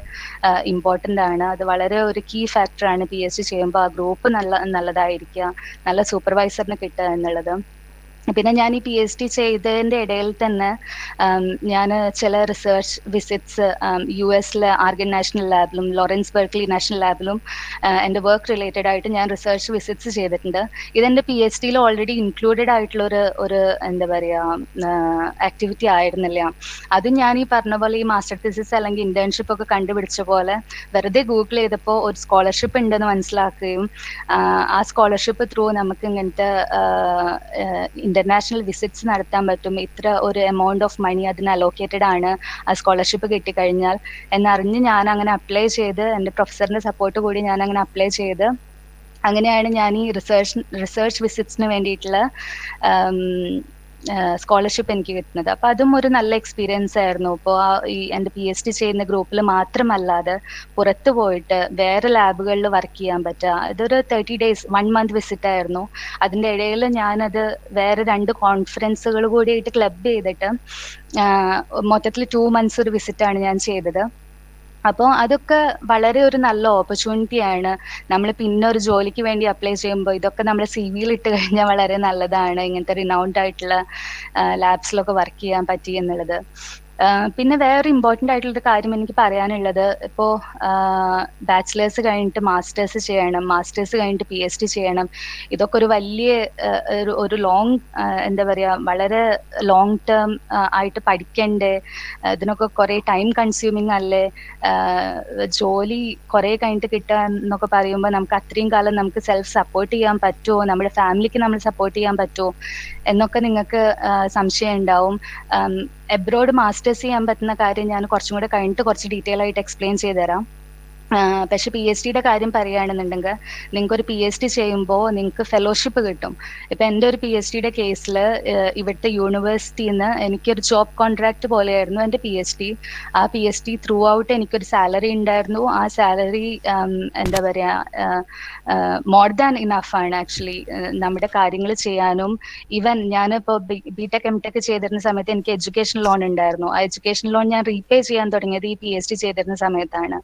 ഇമ്പോർട്ടന്റ് ആണ്. അത് വളരെ ഒരു കീ ഫാക്ടറാണ് PhD ചെയ്യുമ്പോൾ ആ ഗ്രൂപ്പ് നല്ലതായിരിക്കുക, നല്ല സൂപ്പർവൈസറിന് കിട്ടുക എന്നുള്ളത്. പിന്നെ ഞാൻ ഈ PhD ചെയ്തതിന്റെ ഇടയിൽ തന്നെ ഞാൻ ചില research visits US Argonne national ലാബിലും ലോറൻസ് ബെർക്ക്ലി നാഷണൽ ലാബിലും എൻ്റെ വർക്ക് റിലേറ്റഡ് ആയിട്ട് ഞാൻ റിസർച്ച് വിസിറ്റ്സ് ചെയ്തിട്ടുണ്ട്. ഇതെന്റെ PhD ഓൾറെഡി ഇൻക്ലൂഡഡ് ആയിട്ടുള്ള ഒരു എന്താ പറയാ ആക്ടിവിറ്റി ആയിരുന്നില്ല. അത് ഞാൻ ഈ പറഞ്ഞ പോലെ ഈ മാസ്റ്റർ തീസിസ് അല്ലെങ്കിൽ ഇന്റേൺഷിപ്പ് ഒക്കെ കണ്ടുപിടിച്ച പോലെ വെറുതെ ഗൂഗിൾ ചെയ്തപ്പോൾ ഒരു സ്കോളർഷിപ്പ് ഉണ്ടെന്ന് മനസ്സിലാക്കുകയും ആ സ്കോളർഷിപ്പ് ത്രൂ നമുക്ക് ഇങ്ങനത്തെ ഇന്റർനാഷണൽ വിസിറ്റ്സ് നടത്താൻ പറ്റും, ഇത്ര ഒരു എമൗണ്ട് ഓഫ് മണി അതിന് അലോക്കേറ്റഡ് ആണ് ആ സ്കോളർഷിപ്പ് കിട്ടിക്കഴിഞ്ഞാൽ എന്നറിഞ്ഞ് ഞാൻ അങ്ങനെ അപ്ലൈ ചെയ്ത്, എൻ്റെ പ്രൊഫസറിന്റെ സപ്പോർട്ട് കൂടി ഞാൻ അങ്ങനെ അപ്ലൈ ചെയ്ത് അങ്ങനെയാണ് ഞാൻ ഈ റിസർച്ച് വിസിറ്റ്സിന് വേണ്ടിയിട്ടുള്ള സ്കോളർഷിപ്പ് എനിക്ക് കിട്ടുന്നത്. അപ്പൊ അതും ഒരു നല്ല എക്സ്പീരിയൻസ് ആയിരുന്നു. ഇപ്പോൾ ഈ എൻ്റെ PhD ചെയ്യുന്ന ഗ്രൂപ്പിൽ മാത്രമല്ലാതെ പുറത്ത് പോയിട്ട് വേറെ ലാബുകളിൽ വർക്ക് ചെയ്യാൻ പറ്റുക, ഇതൊരു 30 days 1 month വിസിറ്റ് ആയിരുന്നു. അതിൻ്റെ ഇടയിൽ ഞാനത് വേറെ 2 കോൺഫറൻസുകൾ കൂടിയിട്ട് ക്ലബ് ചെയ്തിട്ട് മൊത്തത്തിൽ 2 months ഒരു വിസിറ്റാണ് ഞാൻ ചെയ്തത്. അപ്പോൾ അതൊക്കെ വളരെ ഒരു നല്ല ഓപ്പർച്യൂണിറ്റി ആണ്. നമ്മൾ പിന്നെ ഒരു ജോലിക്ക് വേണ്ടി അപ്ലൈ ചെയ്യുമ്പോൾ ഇതൊക്കെ നമ്മുടെ CV ഇട്ട് കഴിഞ്ഞാൽ വളരെ നല്ലതാണ്, ഇങ്ങനത്തെ റിനൗൺഡ് ആയിട്ടുള്ള ലാബ്സിലൊക്കെ വർക്ക് ചെയ്യാൻ പറ്റി എന്നുള്ളത്. പിന്നെ വേറെ ഇമ്പോർട്ടൻ്റ് ആയിട്ടുള്ളൊരു കാര്യം എനിക്ക് പറയാനുള്ളത്, ഇപ്പോൾ ബാച്ചിലേഴ്സ് കഴിഞ്ഞിട്ട് മാസ്റ്റേഴ്സ് ചെയ്യണം, മാസ്റ്റേഴ്സ് കഴിഞ്ഞിട്ട് PhD ചെയ്യണം, ഇതൊക്കെ ഒരു വലിയ ഒരു ലോങ് എന്താ പറയുക വളരെ ലോങ് ടേം ആയിട്ട് പഠിക്കണ്ടേ, ഇതിനൊക്കെ കുറേ ടൈം കൺസ്യൂമിങ് അല്ലേ, ജോലി കുറേ കഴിഞ്ഞിട്ട് കിട്ടുക എന്നൊക്കെ പറയുമ്പോൾ നമുക്ക് അത്രയും കാലം നമുക്ക് സെൽഫ് സപ്പോർട്ട് ചെയ്യാൻ പറ്റുമോ, നമ്മുടെ ഫാമിലിക്ക് നമ്മൾ സപ്പോർട്ട് ചെയ്യാൻ പറ്റുമോ എന്നൊക്കെ നിങ്ങൾക്ക് സംശയം ഉണ്ടാവും. എബ്രോഡ് മാസ്റ്റേഴ്സ് ചെയ്യാൻ പറ്റുന്ന കാര്യം ഞാൻ കുറച്ചും കൂടെ കഴിഞ്ഞിട്ട് കുറച്ച് ഡീറ്റെയിൽ ആയിട്ട് എക്സ്പ്ലെയിൻ ചെയ്തുതരാം. പക്ഷെ PhD കാര്യം പറയുകയാണെന്നുണ്ടെങ്കിൽ നിങ്ങൾക്ക് ഒരു PhD ചെയ്യുമ്പോൾ നിങ്ങൾക്ക് ഫെലോഷിപ്പ് കിട്ടും. ഇപ്പൊ എൻ്റെ ഒരു PhD കേസിൽ ഇവിടുത്തെ യൂണിവേഴ്സിറ്റിയിൽ നിന്ന് എനിക്കൊരു ജോബ് കോൺട്രാക്ട് പോലെയായിരുന്നു എൻ്റെ PhD. ആ PhD ത്രൂ ഔട്ട് എനിക്കൊരു സാലറി ഉണ്ടായിരുന്നു. ആ സാലറി എന്താ പറയാ മോർ ദാൻ ഇനഫ് ആണ് ആക്ച്വലി നമ്മുടെ കാര്യങ്ങൾ ചെയ്യാനും. ഈവൻ ഞാനിപ്പോൾ BTech MTech ചെയ്തിരുന്ന സമയത്ത് എനിക്ക് എഡ്യൂക്കേഷൻ ലോൺ ഉണ്ടായിരുന്നു. ആ എഡ്യൂക്കേഷൻ ലോൺ ഞാൻ റീപേ ചെയ്യാൻ തുടങ്ങിയത് ഈ PhD ചെയ്തിരുന്ന സമയത്താണ്.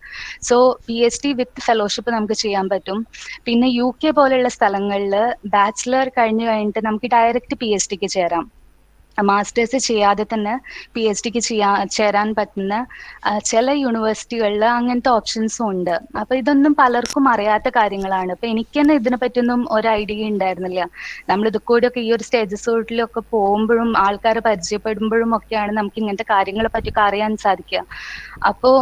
സോ PhD വിത്ത് ഫെലോഷിപ്പ് നമുക്ക് ചെയ്യാൻ പറ്റും. പിന്നെ UK പോലെയുള്ള സ്ഥലങ്ങളിൽ ബാച്ചിലർ കഴിഞ്ഞിട്ട് നമുക്ക് ഡയറക്റ്റ് PhDക്ക് ചേരാം. മാസ്റ്റേഴ്സ് ചെയ്യാതെ തന്നെ PhDക്ക് ചേരാൻ പറ്റുന്ന ചില യൂണിവേഴ്സിറ്റികളിൽ അങ്ങനത്തെ ഓപ്ഷൻസും ഉണ്ട്. അപ്പൊ ഇതൊന്നും പലർക്കും അറിയാത്ത കാര്യങ്ങളാണ്. അപ്പൊ എനിക്ക് തന്നെ ഇതിനെ പറ്റിയൊന്നും ഒരു ഐഡിയ ഉണ്ടായിരുന്നില്ല. നമ്മൾ ഇത് കൂടിയൊക്കെ ഈ ഒരു സ്റ്റേജസിലൊക്കെ പോകുമ്പോഴും ആൾക്കാരെ പരിചയപ്പെടുമ്പോഴും ഒക്കെയാണ് നമുക്ക് ഇങ്ങനത്തെ കാര്യങ്ങളെ പറ്റിയൊക്കെ അറിയാൻ സാധിക്കുക. അപ്പോ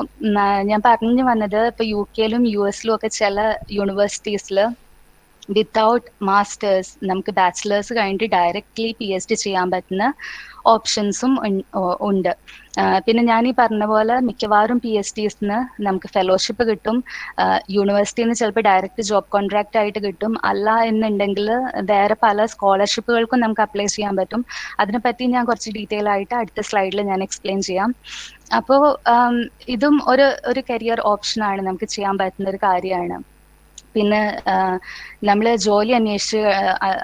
ഞാൻ പറഞ്ഞു വന്നത്, ഇപ്പൊ UK US ഒക്കെ ചില യൂണിവേഴ്സിറ്റീസിൽ വിത്തൗട്ട് മാസ്റ്റേഴ്സ് നമുക്ക് ബാച്ചിലേഴ്സ് കഴിഞ്ഞിട്ട് ഡയറക്റ്റ്ലി PhD ചെയ്യാൻ പറ്റുന്ന ഓപ്ഷൻസും ഉണ്ട്. പിന്നെ ഞാൻ ഈ പറഞ്ഞ പോലെ മിക്കവാറും PhDsന് നമുക്ക് ഫെലോഷിപ്പ് കിട്ടും. യൂണിവേഴ്സിറ്റിയിൽ നിന്ന് ചിലപ്പോൾ ഡയറക്റ്റ് ജോബ് കോൺട്രാക്ട് ആയിട്ട് കിട്ടും. അല്ല എന്നുണ്ടെങ്കിൽ വേറെ പല സ്കോളർഷിപ്പുകൾക്കും നമുക്ക് അപ്ലൈ ചെയ്യാൻ പറ്റും. അതിനെപ്പറ്റി ഞാൻ കുറച്ച് ഡീറ്റെയിൽ ആയിട്ട് അടുത്ത സ്ലൈഡിൽ ഞാൻ എക്സ്പ്ലെയിൻ ചെയ്യാം. അപ്പോൾ ഇതും ഒരു കരിയർ ഓപ്ഷനാണ്, നമുക്ക് ചെയ്യാൻ പറ്റുന്ന ഒരു കാര്യമാണ്. പിന്നെ നമ്മൾ ജോലി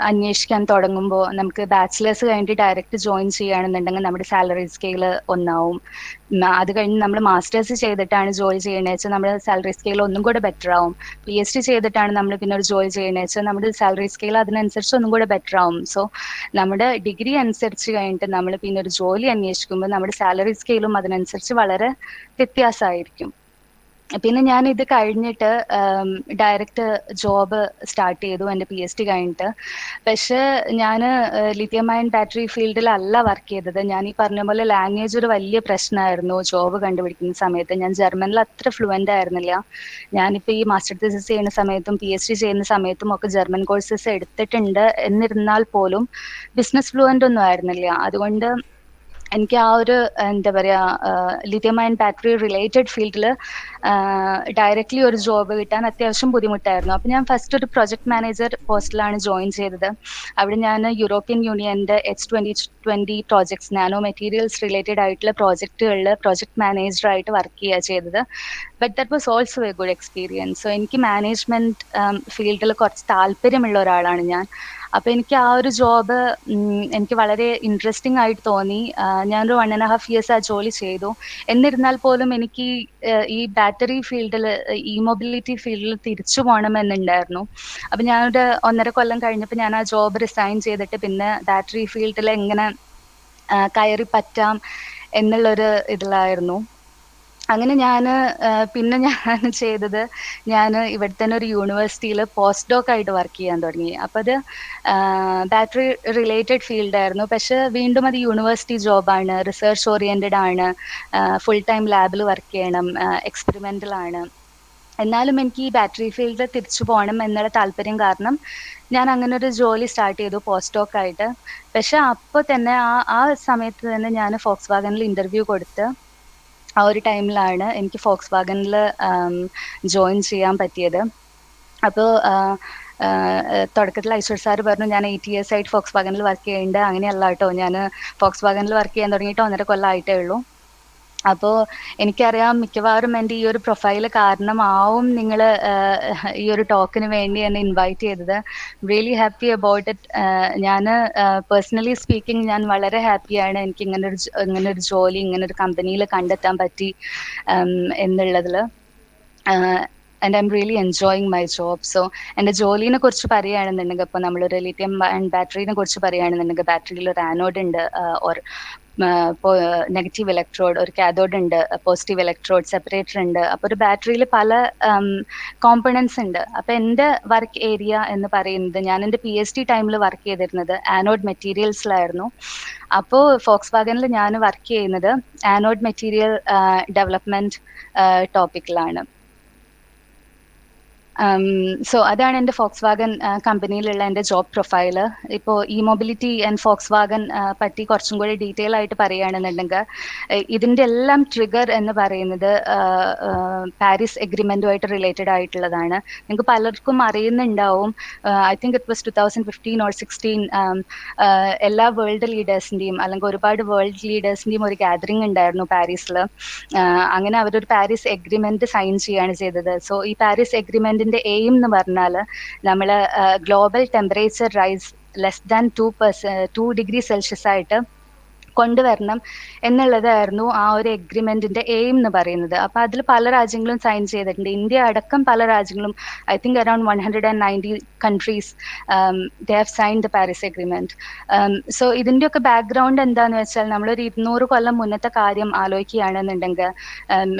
അന്വേഷിക്കാൻ തുടങ്ങുമ്പോൾ നമുക്ക് ബാച്ചിലേഴ്സ് കഴിഞ്ഞിട്ട് ഡയറക്റ്റ് ജോയിൻ ചെയ്യുകയാണെന്നുണ്ടെങ്കിൽ നമ്മുടെ സാലറി സ്കെയിൽ ഒന്നാവും. അത് കഴിഞ്ഞ് നമ്മൾ മാസ്റ്റേഴ്സ് ചെയ്തിട്ടാണ് ജോലി ചെയ്യണേ വെച്ചാൽ നമ്മുടെ സാലറി സ്കെയിൽ ഒന്നും കൂടെ ബെറ്റർ ആവും. PhD ചെയ്തിട്ടാണ് നമ്മൾ പിന്നെ ഒരു ജോലി ചെയ്യണേ വെച്ചാൽ നമ്മുടെ സാലറി സ്കെയിൽ അതിനനുസരിച്ച് ഒന്നും കൂടെ ബെറ്റർ ആവും. സോ നമ്മുടെ ഡിഗ്രി അനുസരിച്ച് കഴിഞ്ഞിട്ട് നമ്മൾ പിന്നെ ഒരു ജോലി അന്വേഷിക്കുമ്പോൾ നമ്മുടെ സാലറി സ്കെയിലും അതിനനുസരിച്ച് വളരെ വ്യത്യാസമായിരിക്കും. പിന്നെ ഞാൻ ഇത് കഴിഞ്ഞിട്ട് ഡയറക്റ്റ് ജോബ് സ്റ്റാർട്ട് ചെയ്തു എൻ്റെ PhD കഴിഞ്ഞിട്ട്. പക്ഷെ ഞാൻ ലിഥിയം അയൺ ബാറ്ററി ഫീൽഡിലല്ല വർക്ക് ചെയ്തത്. ഞാൻ ഈ പറഞ്ഞ പോലെ ലാംഗ്വേജ് ഒരു വലിയ പ്രശ്നമായിരുന്നു ജോബ് കണ്ടുപിടിക്കുന്ന സമയത്ത്. ഞാൻ ജർമ്മനിൽ അത്ര ഫ്ലുവൻ്റ് ആയിരുന്നില്ല. ഞാനിപ്പോൾ ഈ മാസ്റ്റർ തീസിസ് ചെയ്യുന്ന സമയത്തും PhD ചെയ്യുന്ന സമയത്തും ഒക്കെ ജർമ്മൻ കോഴ്സസ് എടുത്തിട്ടുണ്ട്. എന്നിരുന്നാൽ പോലും ബിസിനസ് ഫ്ലുവൻ്റ് ഒന്നും ആയിരുന്നില്ല. അതുകൊണ്ട് എനിക്ക് ആ ഒരു എന്താ പറയാ ലിഥിയം അയൺ ബാറ്ററി റിലേറ്റഡ് ഫീൽഡിൽ ഡയറക്റ്റ്ലി ഒരു ജോബ് കിട്ടാൻ അത്യാവശ്യം ബുദ്ധിമുട്ടായിരുന്നു. അപ്പൊ ഞാൻ ഫസ്റ്റ് ഒരു പ്രൊജക്ട് മാനേജർ പോസ്റ്റിലാണ് ജോയിൻ ചെയ്തത്. അവിടെ ഞാൻ യൂറോപ്യൻ യൂണിയന്റെ H2020 projects, nano materials related ആയിട്ടുള്ള പ്രോജക്റ്റുകളിൽ പ്രൊജക്ട് മാനേജറായിട്ട് വർക്ക് ചെയ്യുക ചെയ്തത്. But that was also A good experience. So എനിക്ക് മാനേജ്മെന്റ് ഫീൽഡിൽ കുറച്ച് താല്പര്യമുള്ള ഒരാളാണ് ഞാൻ. അപ്പൊ എനിക്ക് ആ ഒരു ജോബ് എനിക്ക് വളരെ ഇൻട്രസ്റ്റിംഗ് ആയിട്ട് തോന്നി. ഞാനൊരു 1.5 years ആ ജോലി ചെയ്തു. എന്നിരുന്നാൽ പോലും എനിക്ക് ഈ ബാറ്ററി ഫീൽഡിൽ, ഇ മൊബിലിറ്റി ഫീൽഡിൽ തിരിച്ചു പോകണമെന്നുണ്ടായിരുന്നു. അപ്പൊ ഞാനൊരു 1.5 കൊല്ലം കഴിഞ്ഞപ്പോൾ ഞാൻ ആ ജോബ് റിസൈൻ ചെയ്തിട്ട് പിന്നെ ബാറ്ററി ഫീൽഡിൽ എങ്ങനെ കയറി പറ്റാം എന്നുള്ളൊരു ഇതിലായിരുന്നു. അങ്ങനെ പിന്നെ ഞാൻ ചെയ്തത്, ഞാൻ ഇവിടെ തന്നെ ഒരു യൂണിവേഴ്സിറ്റിയിൽ പോസ്റ്റ് ഡോക്ക് ആയിട്ട് വർക്ക് ചെയ്യാൻ തുടങ്ങി. അപ്പം അത് ബാറ്ററി റിലേറ്റഡ് ഫീൽഡായിരുന്നു. പക്ഷെ വീണ്ടും അത് യൂണിവേഴ്സിറ്റി ജോബാണ്, റിസർച്ച് ഓറിയൻറ്റഡ് ആണ്, ഫുൾ ടൈം ലാബിൽ വർക്ക് ചെയ്യണം, എക്സ്പെരിമെൻ്റൽ ആണ്. എന്നാലും എനിക്ക് ഈ ബാറ്ററി ഫീൽഡിൽ തിരിച്ചു പോകണം എന്നുള്ള താല്പര്യം കാരണം ഞാൻ അങ്ങനെ ഒരു ജോലി സ്റ്റാർട്ട് ചെയ്തു പോസ്റ്റ് ഡോക്ക് ആയിട്ട്. പക്ഷെ അപ്പോൾ തന്നെ ആ സമയത്ത് തന്നെ ഞാൻ ഫോക്സ് വാഗനിൽ ഇൻ്റർവ്യൂ കൊടുത്ത് ആ ഒരു ടൈമിലാണ് എനിക്ക് ഫോക്സ് വാഗനിൽ ജോയിൻ ചെയ്യാൻ പറ്റിയത്. അപ്പോൾ തുടക്കത്തിൽ ഐശ്വർ സാർ പറഞ്ഞു ഞാൻ 8 years ആയിട്ട് ഫോക്സ് വാഗനിൽ വർക്ക് ചെയ്യുന്നുണ്ട്. അങ്ങനെയല്ല കേട്ടോ, ഞാൻ ഫോക്സ് വാഗനിൽ വർക്ക് ചെയ്യാൻ തുടങ്ങിയിട്ട് 1.5 കൊല്ലം ആയിട്ടേ ഉള്ളൂ. അപ്പോൾ എനിക്കറിയാം മിക്കവാറും എൻ്റെ ഈ ഒരു പ്രൊഫൈല് കാരണമാവും നിങ്ങൾ ഈ ഒരു ടോക്കിന് വേണ്ടി എന്നെ ഇൻവൈറ്റ് ചെയ്തത്. Really happy about it. ഞാൻ പേഴ്സണലി സ്പീക്കിംഗ് ഞാൻ വളരെ ഹാപ്പിയാണ് എനിക്ക് ഇങ്ങനൊരു ജോലി ഇങ്ങനൊരു കമ്പനിയിൽ കണ്ടെത്താൻ പറ്റി എന്നുള്ളതിൽ. And I am really enjoying my job. So എൻ്റെ ജോലിനെ കുറിച്ച് പറയുകയാണെന്നുണ്ടെങ്കിൽ, ഇപ്പോൾ നമ്മളൊരു ലിഥിയം അയൺ ബാറ്ററിനെ കുറിച്ച് പറയുകയാണെന്നുണ്ടെങ്കിൽ, ബാറ്ററിയിൽ ഒരു ആനോഡ് ഉണ്ട്, ഓർ നെഗറ്റീവ് ഇലക്ട്രോഡ്, ഒരു കാഥോഡ് ഉണ്ട്, പോസിറ്റീവ് ഇലക്ട്രോഡ്, സെപ്പറേറ്റർ ഉണ്ട്. അപ്പോൾ ഒരു ബാറ്ററിയിൽ പല കോമ്പണൻസ് ഉണ്ട്. അപ്പോൾ എൻ്റെ വർക്ക് ഏരിയ എന്ന് പറയുന്നത്, ഞാൻ എൻ്റെ PhD ടൈമിൽ വർക്ക് ചെയ്തിരുന്നത് ആനോഡ് മെറ്റീരിയൽസിലായിരുന്നു. അപ്പോൾ ഫോക്സ് വാഗനിൽ ഞാൻ വർക്ക് ചെയ്യുന്നത് ആനോഡ് മെറ്റീരിയൽ ഡെവലപ്മെൻറ്റ് ടോപ്പിക്കിലാണ്. സോ അതാണ് എൻ്റെ ഫോക്സ് വാഗൻ കമ്പനിയിലുള്ള എൻ്റെ ജോബ് പ്രൊഫൈല്. ഇപ്പോൾ e mobility and Volkswagen പറ്റി കുറച്ചും കൂടി ഡീറ്റെയിൽ ആയിട്ട് പറയുകയാണെന്നുണ്ടെങ്കിൽ, ഇതിൻ്റെ എല്ലാം ട്രിഗർ എന്ന് പറയുന്നത് പാരീസ് എഗ്രിമെൻറ്റുമായിട്ട് റിലേറ്റഡ് ആയിട്ടുള്ളതാണ്. നിങ്ങൾക്ക് പലർക്കും അറിയുന്നുണ്ടാവും. I think it was 2015 or 16 എല്ലാ വേൾഡ് ലീഡേഴ്സിൻ്റെയും അല്ലെങ്കിൽ ഒരുപാട് വേൾഡ് ലീഡേഴ്സിൻ്റെയും ഒരു ഗാദറിംഗ് ഉണ്ടായിരുന്നു പാരീസിൽ. അങ്ങനെ അവരൊരു പാരീസ് എഗ്രിമെൻറ്റ് സൈൻ ചെയ്യുകയാണ് ചെയ്തത്. സോ ഈ പാരീസ് എഗ്രിമെൻറ്റിൻ്റെ എയിം എന്ന് പറഞ്ഞാൽ നമ്മൾ global temperature rise less than 2 degree Celsius ആയിട്ട് കൊണ്ടുവരണം എന്നുള്ളതായിരുന്നു ആ ഒരു എഗ്രിമെന്റിന്റെ എയിം എന്ന് പറയുന്നത്. അപ്പൊ അതിൽ പല രാജ്യങ്ങളും സൈൻ ചെയ്തിട്ടുണ്ട്. ഇന്ത്യ അടക്കം പല രാജ്യങ്ങളും, I think around 190 countries they have signed the Paris Agreement. So ഇതിന്റെയൊക്കെ ബാക്ക്ഗ്രൗണ്ട് എന്താന്ന് വെച്ചാൽ, നമ്മളൊരു 200 കൊല്ലം മുന്നത്തെ കാര്യം ആലോചിക്കുകയാണെന്നുണ്ടെങ്കിൽ,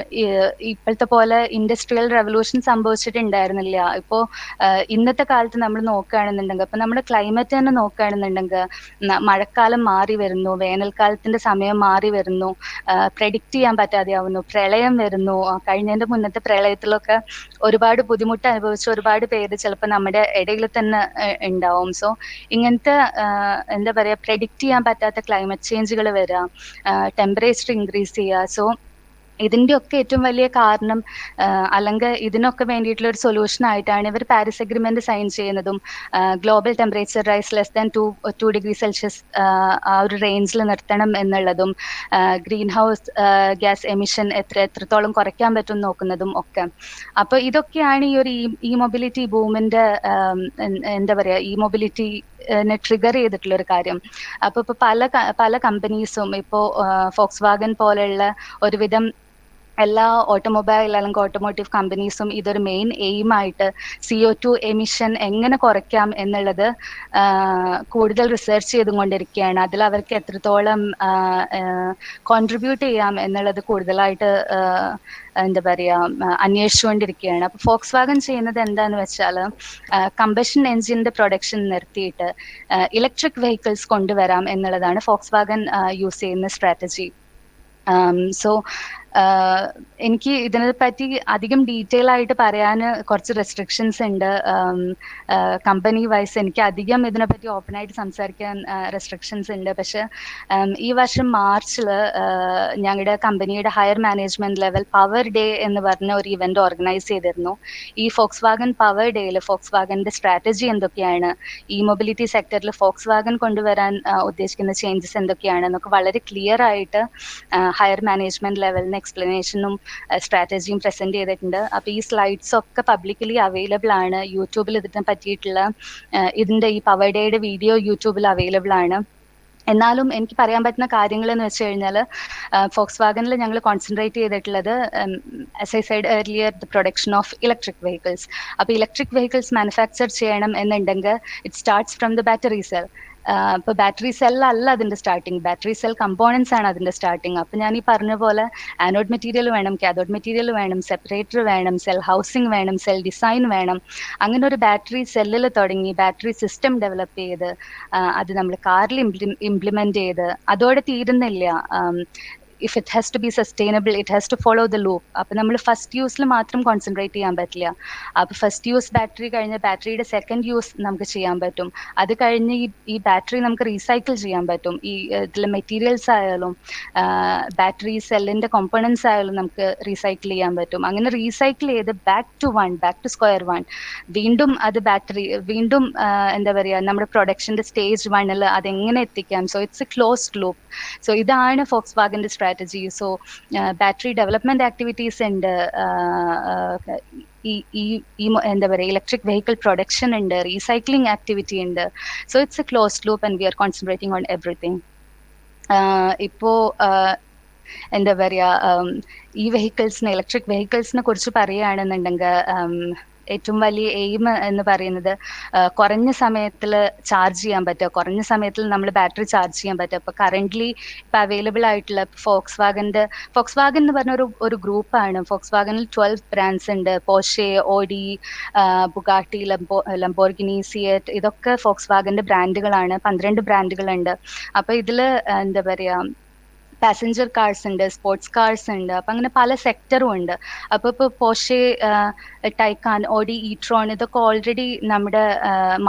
ഇപ്പോഴത്തെ പോലെ ഇൻഡസ്ട്രിയൽ റെവല്യൂഷൻ സംഭവിച്ചിട്ടുണ്ടായിരുന്നില്ല. ഇപ്പോൾ ഇന്നത്തെ കാലത്ത് നമ്മൾ നോക്കുകയാണെന്നുണ്ടെങ്കിൽ, ഇപ്പൊ നമ്മുടെ ക്ലൈമറ്റ് തന്നെ നോക്കുകയാണെന്നുണ്ടെങ്കിൽ, മഴക്കാലം മാറി വരുന്നു, വേനൽക്കാലത്തിന്റെ സമയം മാറി വരുന്നു, പ്രെഡിക്റ്റ് ചെയ്യാൻ പറ്റാതെയാവുന്നു, പ്രളയം വരുന്നു. കഴിഞ്ഞതിന്റെ മുന്നത്തെ പ്രളയത്തിലൊക്കെ ഒരുപാട് ബുദ്ധിമുട്ട് അനുഭവിച്ച ഒരുപാട് പേര് ചിലപ്പോൾ നമ്മുടെ ഇടയിൽ തന്നെ ഉണ്ടാവും. സോ ഇങ്ങനത്തെ എന്താ പറയാ, പ്രെഡിക്റ്റ് ചെയ്യാൻ പറ്റാത്ത ക്ലൈമറ്റ് ചേഞ്ചുകൾ വരിക, ടെമ്പറേച്ചർ ഇൻക്രീസ് ചെയ്യുക. സോ ഇതിന്റെയൊക്കെ ഏറ്റവും വലിയ കാരണം അല്ലെങ്കിൽ ഇതിനൊക്കെ വേണ്ടിയിട്ടുള്ള ഒരു സൊല്യൂഷൻ ആയിട്ടാണ് ഇവർ പാരീസ് അഗ്രിമെന്റ് സൈൻ ചെയ്യുന്നതും global temperature rise less than 2 degree Celsius ആ ഒരു റേഞ്ചിൽ നിർത്തണം എന്നുള്ളതും ഗ്രീൻ ഹൗസ് ഗ്യാസ് എമിഷൻ എത്രത്തോളം കുറയ്ക്കാൻ പറ്റും നോക്കുന്നതും ഒക്കെ. അപ്പൊ ഇതൊക്കെയാണ് ഈ ഒരു ഇ മൊബിലിറ്റി ബൂമിന്റെ എന്താ പറയാ ഇ മൊബിലിറ്റി ട്രിഗർ ചെയ്തിട്ടുള്ള ഒരു കാര്യം. അപ്പൊ ഇപ്പൊ പല കമ്പനീസും ഇപ്പോ ഫോക്സ് വാഗൻ പോലെയുള്ള ഒരുവിധം എല്ലാ ഓട്ടോമൊബൈൽ അല്ലെങ്കിൽ ഓട്ടോമോട്ടീവ് കമ്പനീസും ഇതൊരു മെയിൻ എയിം ആയിട്ട് CO2 എമിഷൻ എങ്ങനെ കുറയ്ക്കാം എന്നുള്ളത് കൂടുതൽ റിസർച്ച് ചെയ്തുകൊണ്ടിരിക്കുകയാണ്. അതിൽ അവർക്ക് എത്രത്തോളം കോൺട്രിബ്യൂട്ട് ചെയ്യാം എന്നുള്ളത് കൂടുതലായിട്ട് എന്താ പറയാ അന്വേഷിച്ചുകൊണ്ടിരിക്കുകയാണ്. അപ്പൊ ഫോക്സ് വാഗൻ ചെയ്യുന്നത് എന്താന്ന് വെച്ചാൽ കമ്പഷൻ എൻജിന്റെ പ്രൊഡക്ഷൻ നിർത്തിയിട്ട് ഇലക്ട്രിക് വെഹിക്കിൾസ് കൊണ്ടുവരാം എന്നുള്ളതാണ് ഫോക്സ് വാഗൻ യൂസ് ചെയ്യുന്ന സ്ട്രാറ്റജി. സോ എനിക്ക് ഇതിനെ പറ്റി അധികം ഡീറ്റെയിൽ ആയിട്ട് പറയാൻ കുറച്ച് റെസ്ട്രിക്ഷൻസ് ഉണ്ട്. കമ്പനി വൈസ് എനിക്ക് അധികം ഇതിനെപ്പറ്റി ഓപ്പൺ ആയിട്ട് സംസാരിക്കാൻ റെസ്ട്രിക്ഷൻസ് ഉണ്ട്. പക്ഷെ ഈ വർഷം മാർച്ചിൽ ഞങ്ങളുടെ കമ്പനിയുടെ higher management level power day എന്ന് പറഞ്ഞ ഒരു ഇവന്റ് ഓർഗനൈസ് ചെയ്തിരുന്നു. ഈ ഫോക്സ് വാഗൻ പവർ ഡേയിൽ ഫോക്സ് വാഗന്റെ സ്ട്രാറ്റജി എന്തൊക്കെയാണ്, ഈ മൊബിലിറ്റി സെക്ടറിൽ ഫോക്സ് വാഗൻ കൊണ്ടുവരാൻ ഉദ്ദേശിക്കുന്ന ചേഞ്ചസ് എന്തൊക്കെയാണ് എന്നൊക്കെ വളരെ ക്ലിയർ ആയിട്ട് ഹയർ മാനേജ്മെന്റ് ലെവലിന് എക്സ്പ്ലനേഷനും സ്ട്രാറ്റജിയും പ്രസന്റ് ചെയ്തിട്ടുണ്ട്. അപ്പൊ ഈ സ്ലൈഡ്സ് ഒക്കെ പബ്ലിക്കലി അവൈലബിൾ ആണ്. യൂട്യൂബിൽ ഇതിനെ പറ്റിയിട്ടുള്ള ഇതിന്റെ ഈ പവർ ഡേയുടെ വീഡിയോ യൂട്യൂബിൽ അവൈലബിൾ ആണ്. എന്നാലും എനിക്ക് പറയാൻ പറ്റുന്ന കാര്യങ്ങൾ എന്ന് വെച്ച് കഴിഞ്ഞാൽ ഫോക്സ് വാഗനിൽ ഞങ്ങൾ കോൺസെൻട്രേറ്റ് ചെയ്തിട്ടുള്ളത് as I side earlier the production of electric vehicles. അപ്പോൾ ഇലക്ട്രിക് വെഹിക്കിൾസ് മാനുഫാക്ചർ ചെയ്യണം എന്നുണ്ടെങ്കിൽ it starts from the battery cell. ഇപ്പൊ ബാറ്ററി സെല്ലല്ല അതിന്റെ സ്റ്റാർട്ടിങ്, ബാറ്ററി സെൽ കമ്പോണൻസ് ആണ് അതിന്റെ സ്റ്റാർട്ടിങ്. അപ്പൊ ഞാൻ ഈ പറഞ്ഞ പോലെ ആനോഡ് മെറ്റീരിയൽ വേണം, കാഥോഡ് മെറ്റീരിയൽ വേണം, സെപ്പറേറ്റർ വേണം, സെൽ ഹൗസിംഗ് വേണം, സെൽ ഡിസൈൻ വേണം. അങ്ങനെ ഒരു ബാറ്ററി സെല്ലിൽ തുടങ്ങി ബാറ്ററി സിസ്റ്റം ഡെവലപ്പ് ചെയ്ത് അത് നമ്മൾ കാറിൽ ഇംപ്ലിമെന്റ് ചെയ്ത് അതോടെ തീരുന്നില്ല. if it has to be sustainable, it has to follow the loop. അപ്പൊ നമ്മൾ ഫസ്റ്റ് യൂസിൽ മാത്രം കോൺസെൻട്രേറ്റ് ചെയ്യാൻ പറ്റില്ല. അപ്പൊ ഫസ്റ്റ് യൂസ് ബാറ്ററി കഴിഞ്ഞ ബാറ്ററിയുടെ സെക്കൻഡ് യൂസ് നമുക്ക് ചെയ്യാൻ പറ്റും. അത് കഴിഞ്ഞ് ഈ ബാറ്ററി നമുക്ക് റീസൈക്കിൾ ചെയ്യാൻ പറ്റും. ഈ ഇതിലെ മെറ്റീരിയൽസ് ആയാലും ബാറ്ററി സെല്ലിന്റെ കോമ്പണൻസ് ആയാലും നമുക്ക് റീസൈക്കിൾ ചെയ്യാൻ പറ്റും. അങ്ങനെ റീസൈക്കിൾ ചെയ്ത് ബാക്ക് ടു സ്ക്വയർ വൺ വീണ്ടും അത് ബാറ്ററി വീണ്ടും എന്താ പറയുക നമ്മുടെ പ്രൊഡക്ഷന്റെ സ്റ്റേജ് 1 അതെങ്ങനെ എത്തിക്കാം. So it's a closed loop. So ഇതാണ് ഫോക്സ് വാഗന്റെ സ്ട്രാറ്റജി. സോ ബാറ്ററി ഡെവലപ്മെന്റ് ആക്ടിവിറ്റീസ് ഉണ്ട്, എന്താ പറയുക ഇലക്ട്രിക് വെഹിക്കിൾ പ്രൊഡക്ഷൻ ഉണ്ട്, റീസൈക്ലിംഗ് ആക്ടിവിറ്റി ഉണ്ട്. So it's a closed loop and we are concentrating on everything. ഇപ്പോ എന്താ പറയാ ഈ വെഹിക്കിൾസിനെ ഇലക്ട്രിക് വെഹിക്കിൾസിനെ കുറിച്ച് പറയുകയാണെന്നുണ്ടെങ്കിൽ ഏറ്റവും വലിയ എയിം എന്ന് പറയുന്നത് കുറഞ്ഞ സമയത്തിൽ ചാർജ് ചെയ്യാൻ പറ്റുക, കുറഞ്ഞ സമയത്തിൽ നമ്മൾ ബാറ്ററി ചാർജ് ചെയ്യാൻ പറ്റുക. ഇപ്പൊ കറന്റ്ലി ഇപ്പൊ അവൈലബിൾ ആയിട്ടുള്ള ഫോക്സ് വാഗൻ എന്ന് പറഞ്ഞ ഒരു ഗ്രൂപ്പാണ്. ഫോക്സ് വാഗനിൽ 12 ബ്രാൻഡ്സ് ഉണ്ട്. Porsche, Audi, Bugatti, Lamborghini, Seat, ഇതൊക്കെ ഫോക്സ് വാഗന്റെ ബ്രാൻഡുകളാണ്. 12 ബ്രാൻഡുകളുണ്ട്. അപ്പൊ ഇതില് എന്താ പറയാ പാസഞ്ചർ കാർസ് ഉണ്ട്, സ്പോർട്സ് കാർസ് ഉണ്ട്. അപ്പൊ അങ്ങനെ പല സെക്ടറും ഉണ്ട്. അപ്പൊ ഇപ്പൊ പോർഷെ, ടൈക്കാൻ, ഓഡി, ഇട്രോൺ ഇതൊക്കെ ഓൾറെഡി നമ്മുടെ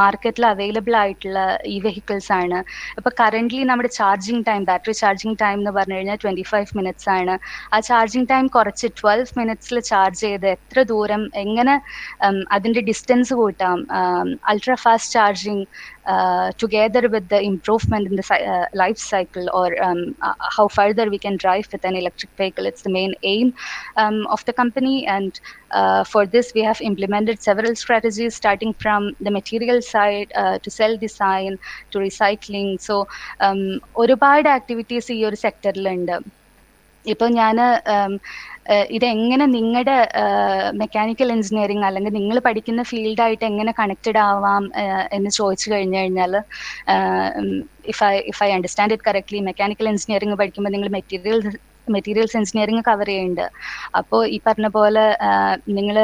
മാർക്കറ്റിൽ അവൈലബിൾ ആയിട്ടുള്ള ഈ വെഹിക്കിൾസ് ആണ്. ഇപ്പൊ കറന്റ്ലി നമ്മുടെ charging time, battery charging time എന്ന് പറഞ്ഞു കഴിഞ്ഞാൽ 25 മിനിറ്റ്സ് ആണ്. ആ ചാർജിങ് ടൈം കുറച്ച് 12 മിനിറ്റ്സിൽ ചാർജ് ചെയ്ത് എത്ര ദൂരം എങ്ങനെ അതിന്റെ ഡിസ്റ്റൻസ് കൂട്ടാം. Ultra fast charging together with the improvement in the life cycle, or how further we can drive with an electric vehicle. It's the main aim of the company, and for this we have implemented several strategies, starting from the material side to cell design to recycling. So ഒരുപാട് ആക്ടിവിറ്റീസ് ഈ ഒരു സെക്ടറിലുണ്ട്. ഇപ്പൊ ഞാൻ ഇതെങ്ങനെ നിങ്ങളുടെ മെക്കാനിക്കൽ എഞ്ചിനീയറിംഗ് അല്ലെങ്കിൽ നിങ്ങൾ പഠിക്കുന്ന ഫീൽഡായിട്ട് എങ്ങനെ കണക്റ്റഡ് ആവാം എന്ന് ചോദിച്ചു കഴിഞ്ഞു കഴിഞ്ഞാൽ, if I understand it correctly, mechanical engineering പഠിക്കുമ്പോൾ നിങ്ങൾ മെറ്റീരിയൽസ് എഞ്ചിനീയറിംഗ് കവർ ചെയ്യുന്നുണ്ട്. അപ്പോൾ ഈ പറഞ്ഞ പോലെ നിങ്ങൾ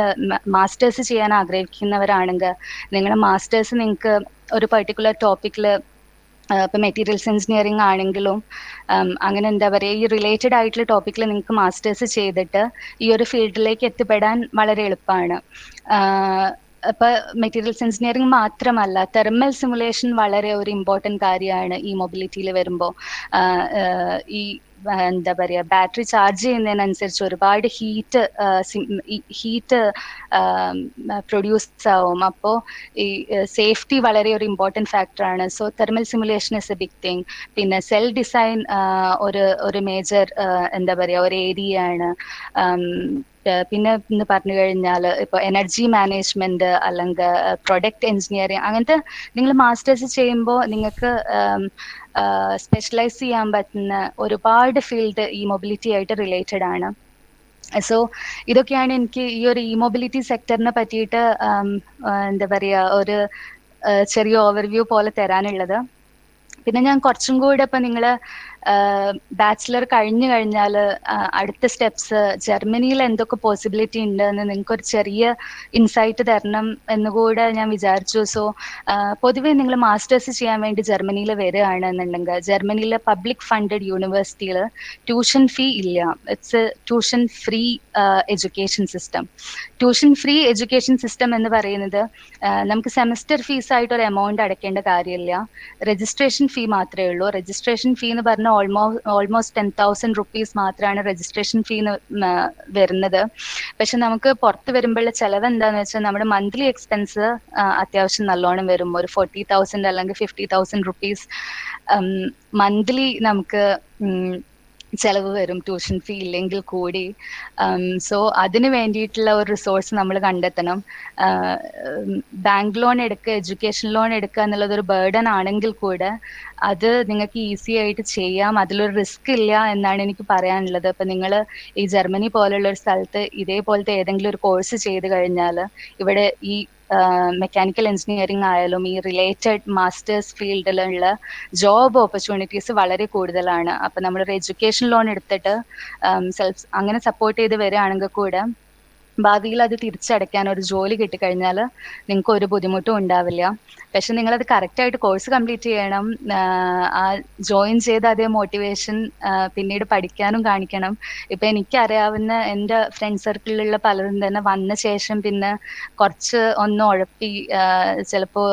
മാസ്റ്റേഴ്സ് ചെയ്യാൻ ആഗ്രഹിക്കുന്നവരാണെങ്കിൽ നിങ്ങളുടെ മാസ്റ്റേഴ്സ് നിങ്ങൾക്ക് ഒരു പെർട്ടിക്കുലർ ടോപ്പിക്കിൽ ഇപ്പൊ മെറ്റീരിയൽസ് എഞ്ചിനീയറിംഗ് ആണെങ്കിലും അങ്ങനെ എന്താ പറയുക ഈ റിലേറ്റഡ് ആയിട്ടുള്ള ടോപ്പിക്കിൽ നിങ്ങൾക്ക് മാസ്റ്റേഴ്സ് ചെയ്തിട്ട് ഈ ഒരു ഫീൽഡിലേക്ക് എത്തിപ്പെടാൻ വളരെ എളുപ്പമാണ്. ഇപ്പൊ മെറ്റീരിയൽസ് എഞ്ചിനീയറിംഗ് മാത്രമല്ല, തെർമൽ സിമുലേഷൻ വളരെ ഒരു ഇമ്പോർട്ടൻറ്റ് കാര്യമാണ് ഈ മൊബിലിറ്റിയിൽ വരുമ്പോൾ. ഈ എന്താ പറയാ ബാറ്ററി ചാർജ് ചെയ്യുന്നതിനനുസരിച്ച് ഒരുപാട് ഹീറ്റ് പ്രൊഡ്യൂസ് ആവും. അപ്പോൾ ഈ സേഫ്റ്റി വളരെ ഒരു ഇമ്പോർട്ടൻറ്റ് ഫാക്ടറാണ്. So thermal simulation is a big thing. പിന്നെ സെൽ ഡിസൈൻ ഒരു മേജർ എന്താ പറയാ ഒരു ഏരിയ ആണ്. പിന്നെ എന്ന് പറഞ്ഞു കഴിഞ്ഞാൽ ഇപ്പോൾ എനർജി മാനേജ്മെന്റ് അല്ലെങ്കിൽ പ്രൊഡക്റ്റ് എഞ്ചിനീയറിങ് അങ്ങനത്തെ നിങ്ങൾ മാസ്റ്റേഴ്സ് ചെയ്യുമ്പോൾ നിങ്ങൾക്ക് സ്പെഷ്യലൈസ് ചെയ്യാൻ പറ്റുന്ന ഒരുപാട് ഫീൽഡ് ഈ മൊബിലിറ്റി ആയിട്ട് റിലേറ്റഡ് ആണ്. സോ ഇതൊക്കെയാണ് എനിക്ക് ഈ ഒരു ഇ മൊബിലിറ്റി സെക്ടറിനെ പറ്റിയിട്ട് എന്താ പറയാ ഒരു ചെറിയ ഓവർവ്യൂ പോലെ തരാനുള്ളത്. പിന്നെ ഞാൻ കുറച്ചും കൂടെ ഇപ്പൊ നിങ്ങള് ബാച്ചിലർ കഴിഞ്ഞു കഴിഞ്ഞാൽ അടുത്ത സ്റ്റെപ്സ് ജർമ്മനിയിൽ എന്തൊക്കെ പോസിബിലിറ്റി ഉണ്ട് എന്ന് നിങ്ങൾക്ക് ഒരു ചെറിയ ഇൻസൈറ്റ് തരണം എന്നുകൂടെ ഞാൻ വിചാരിച്ചു. സോ പൊതുവേ നിങ്ങൾ മാസ്റ്റേഴ്സ് ചെയ്യാൻ വേണ്ടി ജർമ്മനിയിൽ വരികയാണെന്നുണ്ടെങ്കിൽ ജർമ്മനിയിലെ പബ്ലിക് ഫണ്ടഡ് യൂണിവേഴ്സിറ്റിയിൽ ട്യൂഷൻ ഫീ ഇല്ല. It's tuition free education system. Tuition free education system എന്ന് പറയുന്നത് നമുക്ക് സെമസ്റ്റർ ഫീസ് ആയിട്ട് ഒരു എമൗണ്ട് അടയ്ക്കേണ്ട കാര്യമില്ല. രജിസ്ട്രേഷൻ ഫീ മാത്രമേ ഉള്ളൂ. രജിസ്ട്രേഷൻ ഫീ എന്ന് പറഞ്ഞാൽ ഓൾമോസ്റ്റ് 10,000 റുപ്പീസ് മാത്രമാണ് രജിസ്ട്രേഷൻ ഫീ വരുന്നത്. പക്ഷെ നമുക്ക് പുറത്ത് വരുമ്പോഴുള്ള ചെലവ് എന്താന്ന് വെച്ചാൽ നമ്മുടെ മന്ത്ലി എക്സ്പെൻസ് അത്യാവശ്യം നല്ലോണം വരും. ഒരു 40,000 അല്ലെങ്കിൽ 50,000 റുപ്പീസ് മന്ത്ലി നമുക്ക് ചെലവ് വരും ട്യൂഷൻ ഫീ ഇല്ലെങ്കിൽ കൂടി. സോ അതിന് വേണ്ടിയിട്ടുള്ള ഒരു റിസോഴ്സ് നമ്മൾ കണ്ടെത്തണം. ബാങ്ക് ലോൺ എടുക്കുക, എഡ്യൂക്കേഷൻ ലോൺ എടുക്കുക എന്നുള്ളത് ഒരു ബേർഡൻ ആണെങ്കിൽ കൂടെ അത് നിങ്ങൾക്ക് ഈസി ആയിട്ട് ചെയ്യാം. അതിലൊരു റിസ്ക് ഇല്ല എന്നാണ് എനിക്ക് പറയാനുള്ളത്. ഇപ്പം നിങ്ങൾ ഈ ജർമ്മനി പോലുള്ള ഒരു സ്ഥലത്ത് ഇതേപോലത്തെ ഏതെങ്കിലും ഒരു കോഴ്സ് ചെയ്ത് കഴിഞ്ഞാൽ ഇവിടെ ഈ മെക്കാനിക്കൽ എഞ്ചിനീയറിംഗ് ആയാലും ഈ റിലേറ്റഡ് മാസ്റ്റേഴ്സ് ഫീൽഡിലുള്ള ജോബ് ഓപ്പർച്യൂണിറ്റീസ് വളരെ കൂടുതലാണ്. അപ്പം നമ്മളൊരു എഡ്യൂക്കേഷൻ ലോൺ എടുത്തിട്ട് അങ്ങനെ സപ്പോർട്ട് ചെയ്ത് വരികയാണെങ്കിൽ കൂടെ ഭാവിയിൽ അത് തിരിച്ചടയ്ക്കാൻ ഒരു ജോലി കിട്ടിക്കഴിഞ്ഞാൽ നിങ്ങൾക്ക് ഒരു ബുദ്ധിമുട്ടും ഉണ്ടാവില്ല. പക്ഷെ നിങ്ങളത് കറക്റ്റായിട്ട് കോഴ്സ് കംപ്ലീറ്റ് ചെയ്യണം. ആ ജോയിൻ ചെയ്ത അതേ മോട്ടിവേഷൻ പിന്നീട് പഠിക്കാനും കാണിക്കണം. ഇപ്പം എനിക്കറിയാവുന്ന എൻ്റെ ഫ്രണ്ട് സർക്കിളിലുള്ള പലരും തന്നെ വന്ന ശേഷം പിന്നെ കുറച്ച് ഒന്ന് ഉഴപ്പി ചിലപ്പോൾ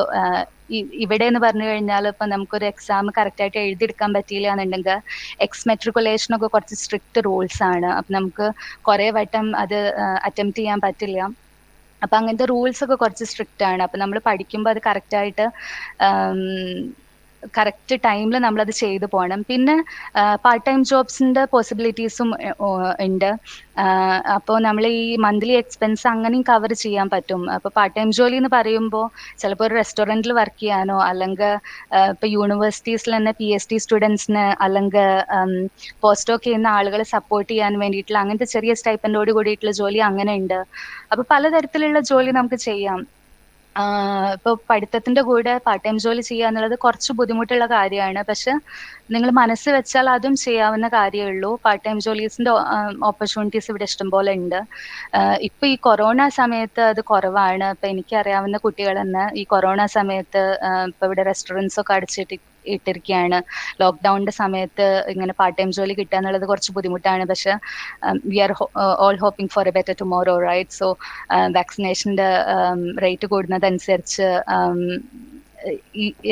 ഇവിടെ എന്ന് പറഞ്ഞു കഴിഞ്ഞാൽ ഇപ്പം നമുക്കൊരു എക്സാം കറക്റ്റായിട്ട് എഴുതിയെടുക്കാൻ പറ്റിയില്ല എന്നുണ്ടെങ്കിൽ എക്സ് മെട്രിക്കുലേഷനൊക്കെ കുറച്ച് സ്ട്രിക്റ്റ് റൂൾസ് ആണ്. അപ്പം നമുക്ക് കുറേ വട്ടം അത് അറ്റംപ്റ്റ് ചെയ്യാൻ പറ്റില്ല. അപ്പം അങ്ങനത്തെ റൂൾസ് ഒക്കെ കുറച്ച് സ്ട്രിക്റ്റ് ആണ്. അപ്പം നമ്മൾ പഠിക്കുമ്പോൾ അത് കറക്റ്റായിട്ട് കറക്റ്റ് ടൈമിൽ നമ്മളത് ചെയ്തു പോകണം. പിന്നെ പാർട്ട് ടൈം ജോബ്സിൻ്റെ പോസിബിലിറ്റീസും ഉണ്ട്. അപ്പോൾ നമ്മൾ ഈ മന്ത്ലി എക്സ്പെൻസ് അങ്ങനെയും കവർ ചെയ്യാൻ പറ്റും. അപ്പോൾ പാർട്ട് ടൈം ജോലി എന്ന് പറയുമ്പോൾ ചിലപ്പോൾ ഒരു റെസ്റ്റോറൻറ്റിൽ വർക്ക് ചെയ്യാനോ അല്ലെങ്കിൽ ഇപ്പോൾ യൂണിവേഴ്സിറ്റീസിൽ തന്നെ PhD സ്റ്റുഡൻസിന് അല്ലെങ്കിൽ പോസ്റ്റ് ഡോക്ക് ചെയ്യുന്ന ആളുകളെ സപ്പോർട്ട് ചെയ്യാൻ വേണ്ടിയിട്ടുള്ള അങ്ങനത്തെ ചെറിയ സ്റ്റൈപ്പൻഡോട് കൂടിയിട്ടുള്ള ജോലി അങ്ങനെ ഉണ്ട്. അപ്പോൾ പലതരത്തിലുള്ള ജോലി നമുക്ക് ചെയ്യാം. ഇപ്പോൾ പഠിത്തത്തിന്റെ കൂടെ പാർട്ട് ടൈം ജോലി ചെയ്യുക എന്നുള്ളത് കുറച്ച് ബുദ്ധിമുട്ടുള്ള കാര്യമാണ്. പക്ഷെ നിങ്ങൾ മനസ്സ് വെച്ചാൽ അതും ചെയ്യാവുന്ന കാര്യമേ ഉള്ളൂ. പാർട്ട് ടൈം ജോലീസിന്റെ ഓപ്പർച്യൂണിറ്റീസ് ഇവിടെ ഇഷ്ടംപോലെ ഉണ്ട്. ഇപ്പൊ ഈ കൊറോണ സമയത്ത് അത് കുറവാണ്. ഇപ്പൊ എനിക്കറിയാവുന്ന കുട്ടികൾ തന്നെ ഈ കൊറോണ സമയത്ത് ഇപ്പൊ ഇവിടെ റെസ്റ്റോറൻറ്റ്സ് ഒക്കെ ഇട്ടിരിക്കുകയാണ്. ലോക്ക്ഡൌണിന്റെ സമയത്ത് ഇങ്ങനെ പാർട്ട് ടൈം ജോലി കിട്ടുക എന്നുള്ളത് കുറച്ച് ബുദ്ധിമുട്ടാണ്. പക്ഷെ we are all hoping for a better tomorrow, right? So വാക്സിനേഷന്റെ റേറ്റ് കൂടുന്നതനുസരിച്ച്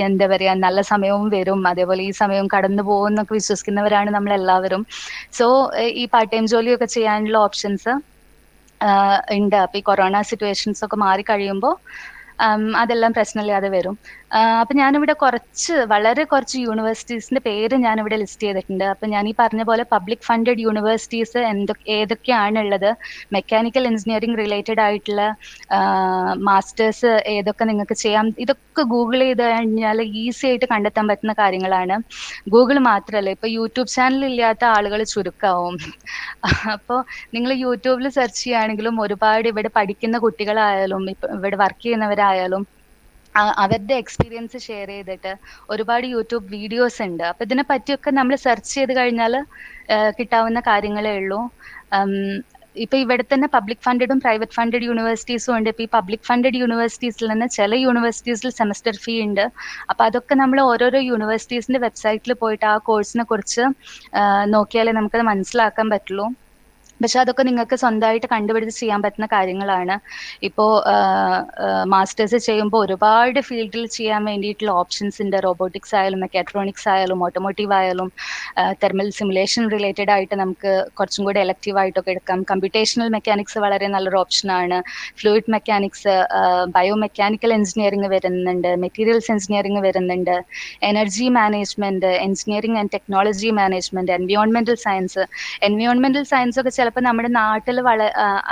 എന്താ പറയാ നല്ല സമയവും വരും, അതേപോലെ ഈ സമയവും കടന്നു പോകും എന്നൊക്കെ വിശ്വസിക്കുന്നവരാണ് നമ്മളെല്ലാവരും. സോ ഈ പാർട്ട് ടൈം ജോലിയൊക്കെ ചെയ്യാനുള്ള ഓപ്ഷൻസ് ഉണ്ട്. അപ്പൊ ഈ കൊറോണ സിറ്റുവേഷൻസ് ഒക്കെ മാറി കഴിയുമ്പോൾ അതെല്ലാം പ്രശ്നമില്ലാതെ വരും. അപ്പൊ ഞാനിവിടെ വളരെ കുറച്ച് യൂണിവേഴ്സിറ്റീസിന്റെ പേര് ഞാനിവിടെ ലിസ്റ്റ് ചെയ്തിട്ടുണ്ട്. അപ്പൊ ഞാൻ ഈ പറഞ്ഞ പോലെ പബ്ലിക് ഫണ്ടഡ് യൂണിവേഴ്സിറ്റീസ് ഏതൊക്കെയാണുള്ളത്, മെക്കാനിക്കൽ എഞ്ചിനീയറിംഗ് റിലേറ്റഡ് ആയിട്ടുള്ള മാസ്റ്റേഴ്സ് ഏതൊക്കെ നിങ്ങൾക്ക് ചെയ്യാം, ഇതൊക്കെ ഗൂഗിൾ ചെയ്ത് കഴിഞ്ഞാൽ ഈസി ആയിട്ട് കണ്ടെത്താൻ പറ്റുന്ന കാര്യങ്ങളാണ്. ഗൂഗിൾ മാത്രമല്ല, ഇപ്പൊ യൂട്യൂബ് ചാനൽ ഇല്ലാത്ത ആളുകൾ ചുരുക്കമാവും. അപ്പോൾ നിങ്ങൾ യൂട്യൂബിൽ സെർച്ച് ചെയ്യുകയാണെങ്കിലും ഒരുപാട് ഇവിടെ പഠിക്കുന്ന കുട്ടികളായാലും ഇവിടെ വർക്ക് ചെയ്യുന്നവരായാലും അവരുടെ എക്സ്പീരിയൻസ് ഷെയർ ചെയ്തിട്ട് ഒരുപാട് യൂട്യൂബ് വീഡിയോസ് ഉണ്ട്. അപ്പൊ ഇതിനെ പറ്റിയൊക്കെ നമ്മൾ സെർച്ച് ചെയ്ത് കഴിഞ്ഞാൽ കിട്ടാവുന്ന കാര്യങ്ങളേ ഉള്ളൂ. ഇപ്പൊ ഇവിടെ തന്നെ പബ്ലിക് ഫണ്ടഡും പ്രൈവറ്റ് ഫണ്ടഡ് യൂണിവേഴ്സിറ്റീസും ഉണ്ട്. ഇപ്പൊ ഈ പബ്ലിക് ഫണ്ടഡ് യൂണിവേഴ്സിറ്റീസിൽ തന്നെ ചില യൂണിവേഴ്സിറ്റീസിൽ സെമസ്റ്റർ ഫീ ഉണ്ട്. അപ്പൊ അതൊക്കെ നമ്മൾ ഓരോരോ യൂണിവേഴ്സിറ്റീസിന്റെ വെബ്സൈറ്റിൽ പോയിട്ട് ആ കോഴ്സിനെ കുറിച്ച് നോക്കിയാലേ നമുക്കത് മനസ്സിലാക്കാൻ പറ്റുള്ളൂ. പക്ഷെ അതൊക്കെ നിങ്ങൾക്ക് സ്വന്തമായിട്ട് കണ്ടുപിടിച്ച് ചെയ്യാൻ പറ്റുന്ന കാര്യങ്ങളാണ്. ഇപ്പോൾ മാസ്റ്റേഴ്സ് ചെയ്യുമ്പോൾ ഒരുപാട് ഫീൽഡിൽ ചെയ്യാൻ വേണ്ടിയിട്ടുള്ള ഓപ്ഷൻസ് ഉണ്ട്. റോബോട്ടിക്സ് ആയാലും മെക്കാട്രോണിക്സ് ആയാലും ഓട്ടോമോട്ടീവ് ആയാലും തെർമൽ സിമുലേഷൻ റിലേറ്റഡ് ആയിട്ട് നമുക്ക് കുറച്ചും കൂടി എലക്റ്റീവ് ആയിട്ടൊക്കെ എടുക്കാം. കമ്പ്യൂട്ടേഷണൽ മെക്കാനിക്സ് വളരെ നല്ലൊരു ഓപ്ഷനാണ്. Fluid mechanics, bio mechanical engineering വരുന്നുണ്ട്, മെറ്റീരിയൽസ് എഞ്ചിനീയറിംഗ് വരുന്നുണ്ട്, energy management, engineering and technology management, എൻവയോൺമെന്റൽ സയൻസ് ഒക്കെ ചിലപ്പോൾ നമ്മുടെ നാട്ടിൽ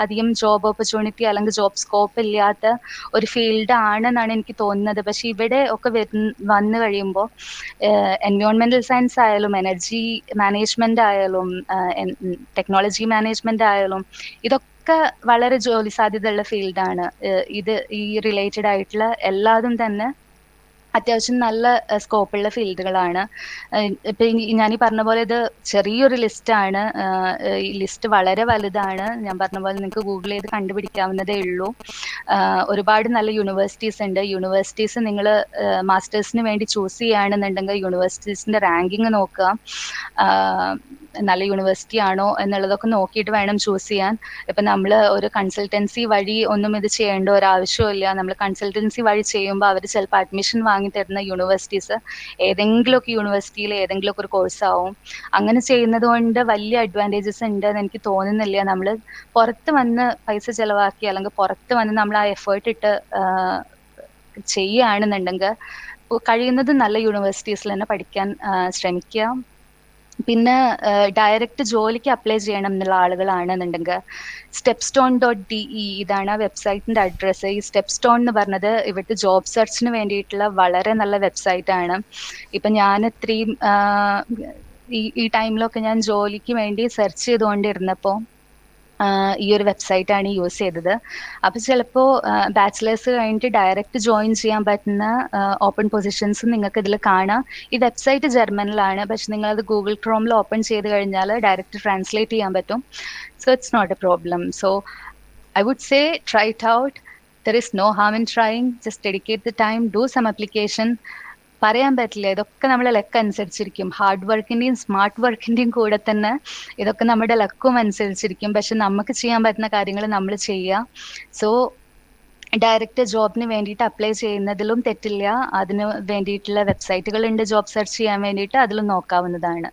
അധികം ജോബ് ഓപ്പർച്യൂണിറ്റി അല്ലെങ്കിൽ ജോബ് സ്കോപ്പ് ഇല്ലാത്ത ഒരു ഫീൽഡ് ആണെന്നാണ് എനിക്ക് തോന്നുന്നത്. പക്ഷെ ഇവിടെ ഒക്കെ വന്നു കഴിയുമ്പോൾ എൻവയോൺമെന്റൽ സയൻസ് ആയാലും എനർജി മാനേജ്മെന്റ് ആയാലും ടെക്നോളജി മാനേജ്മെന്റ് ആയാലും ഇതൊക്കെ വളരെ ജോലി സാധ്യതയുള്ള ഫീൽഡാണ്. ഇത് ഈ റിലേറ്റഡ് ആയിട്ടുള്ള എല്ലാതും തന്നെ അത്യാവശ്യം നല്ല സ്കോപ്പുള്ള ഫീൽഡുകളാണ്. ഇപ്പൊ ഞാൻ ഈ പറഞ്ഞ പോലെ ഇത് ചെറിയൊരു ലിസ്റ്റാണ്. ഈ ലിസ്റ്റ് വളരെ വലുതാണ്. ഞാൻ പറഞ്ഞ പോലെ നിങ്ങൾക്ക് ഗൂഗിൾ ചെയ്ത് കണ്ടുപിടിക്കാവുന്നതേ ഉള്ളൂ. ഒരുപാട് നല്ല യൂണിവേഴ്സിറ്റീസ് ഉണ്ട്. യൂണിവേഴ്സിറ്റീസ് നിങ്ങൾ മാസ്റ്റേഴ്സിന് വേണ്ടി ചൂസ് ചെയ്യുകയാണെന്നുണ്ടെങ്കിൽ യൂണിവേഴ്സിറ്റീസിന്റെ റാങ്കിങ് നോക്കുക. നല്ല യൂണിവേഴ്സിറ്റി ആണോ എന്നുള്ളതൊക്കെ നോക്കിയിട്ട് വേണം ചൂസ് ചെയ്യാൻ. ഇപ്പൊ നമ്മൾ ഒരു കൺസൾട്ടൻസി വഴി ഒന്നും ഇത് ചെയ്യേണ്ട ഒരു ആവശ്യമില്ല. നമ്മൾ കൺസൾട്ടൻസി വഴി ചെയ്യുമ്പോൾ അവർ ചിലപ്പോൾ അഡ്മിഷൻ വാങ്ങി തരുന്ന യൂണിവേഴ്സിറ്റീസ് ഏതെങ്കിലുമൊക്കെ യൂണിവേഴ്സിറ്റിയിൽ ഏതെങ്കിലുമൊക്കെ ഒരു കോഴ്സ് ആവും. അങ്ങനെ ചെയ്യുന്നത് കൊണ്ട് വലിയ അഡ്വാൻറ്റേജസ് ഉണ്ട് എന്ന് എനിക്ക് തോന്നുന്നില്ല. നമ്മൾ പുറത്ത് വന്ന് പൈസ ചെലവാക്കി അല്ലെങ്കിൽ പുറത്ത് വന്ന് നമ്മൾ ആ എഫേർട്ട് ഇട്ട് ചെയ്യുകയാണെന്നുണ്ടെങ്കിൽ കഴിയുന്നത് നല്ല യൂണിവേഴ്സിറ്റീസിൽ തന്നെ പഠിക്കാൻ ശ്രമിക്കുക. പിന്നെ ഡയറക്റ്റ് ജോലിക്ക് അപ്ലൈ ചെയ്യണം എന്നുള്ള ആളുകളാണെന്നുണ്ടെങ്കിൽ stepstone.de ഇതാണ് ആ വെബ്സൈറ്റിന്റെ അഡ്രസ്സ്. ഈ സ്റ്റെപ്സ്റ്റോൺ എന്ന് പറഞ്ഞത് ഇവിടുത്തെ ജോബ് സെർച്ചിന് വേണ്ടിയിട്ടുള്ള വളരെ നല്ല വെബ്സൈറ്റ് ആണ്. ഇപ്പൊ ഞാൻ ഇത്രയും ഈ ടൈമിലൊക്കെ ഞാൻ ജോലിക്ക് വേണ്ടി സെർച്ച് ചെയ്തുകൊണ്ടിരുന്നപ്പോൾ ഈ ഒരു വെബ്സൈറ്റ് ആണ് യൂസ് ചെയ്തത്. അപ്പൊ ചിലപ്പോൾ ബാച്ചിലേഴ്സ് കഴിഞ്ഞിട്ട് ഡയറക്റ്റ് ജോയിൻ ചെയ്യാൻ പറ്റുന്ന ഓപ്പൺ പൊസിഷൻസ് നിങ്ങൾക്ക് ഇതിൽ കാണാം. ഈ വെബ്സൈറ്റ് ജർമ്മനിലാണ്, പക്ഷെ നിങ്ങളത് ഗൂഗിൾ ക്രോമിൽ ഓപ്പൺ ചെയ്ത് കഴിഞ്ഞാൽ ഡയറക്റ്റ് ട്രാൻസ്ലേറ്റ് ചെയ്യാൻ പറ്റും. So it's not a problem. So I would say try it out. There is no harm in trying. Just dedicate the time, do some application. പറയാൻ പറ്റില്ല, ഇതൊക്കെ നമ്മളെ ലക്ക് അനുസരിച്ചിരിക്കും. ഹാർഡ് വർക്കിന്റെയും സ്മാർട്ട് വർക്കിന്റെയും കൂടെ തന്നെ ഇതൊക്കെ നമ്മുടെ ലക്കും അനുസരിച്ചിരിക്കും. പക്ഷെ നമുക്ക് ചെയ്യാൻ പറ്റുന്ന കാര്യങ്ങൾ നമ്മൾ ചെയ്യുക. സോ ഡയറക്റ്റ് ജോബിന് വേണ്ടിയിട്ട് അപ്ലൈ ചെയ്യുന്നതിലും തെറ്റില്ല. അതിന് വേണ്ടിയിട്ടുള്ള വെബ്സൈറ്റുകൾ ഉണ്ട് ജോബ് സെർച്ച് ചെയ്യാൻ വേണ്ടിയിട്ട്, അതിലും നോക്കാവുന്നതാണ്.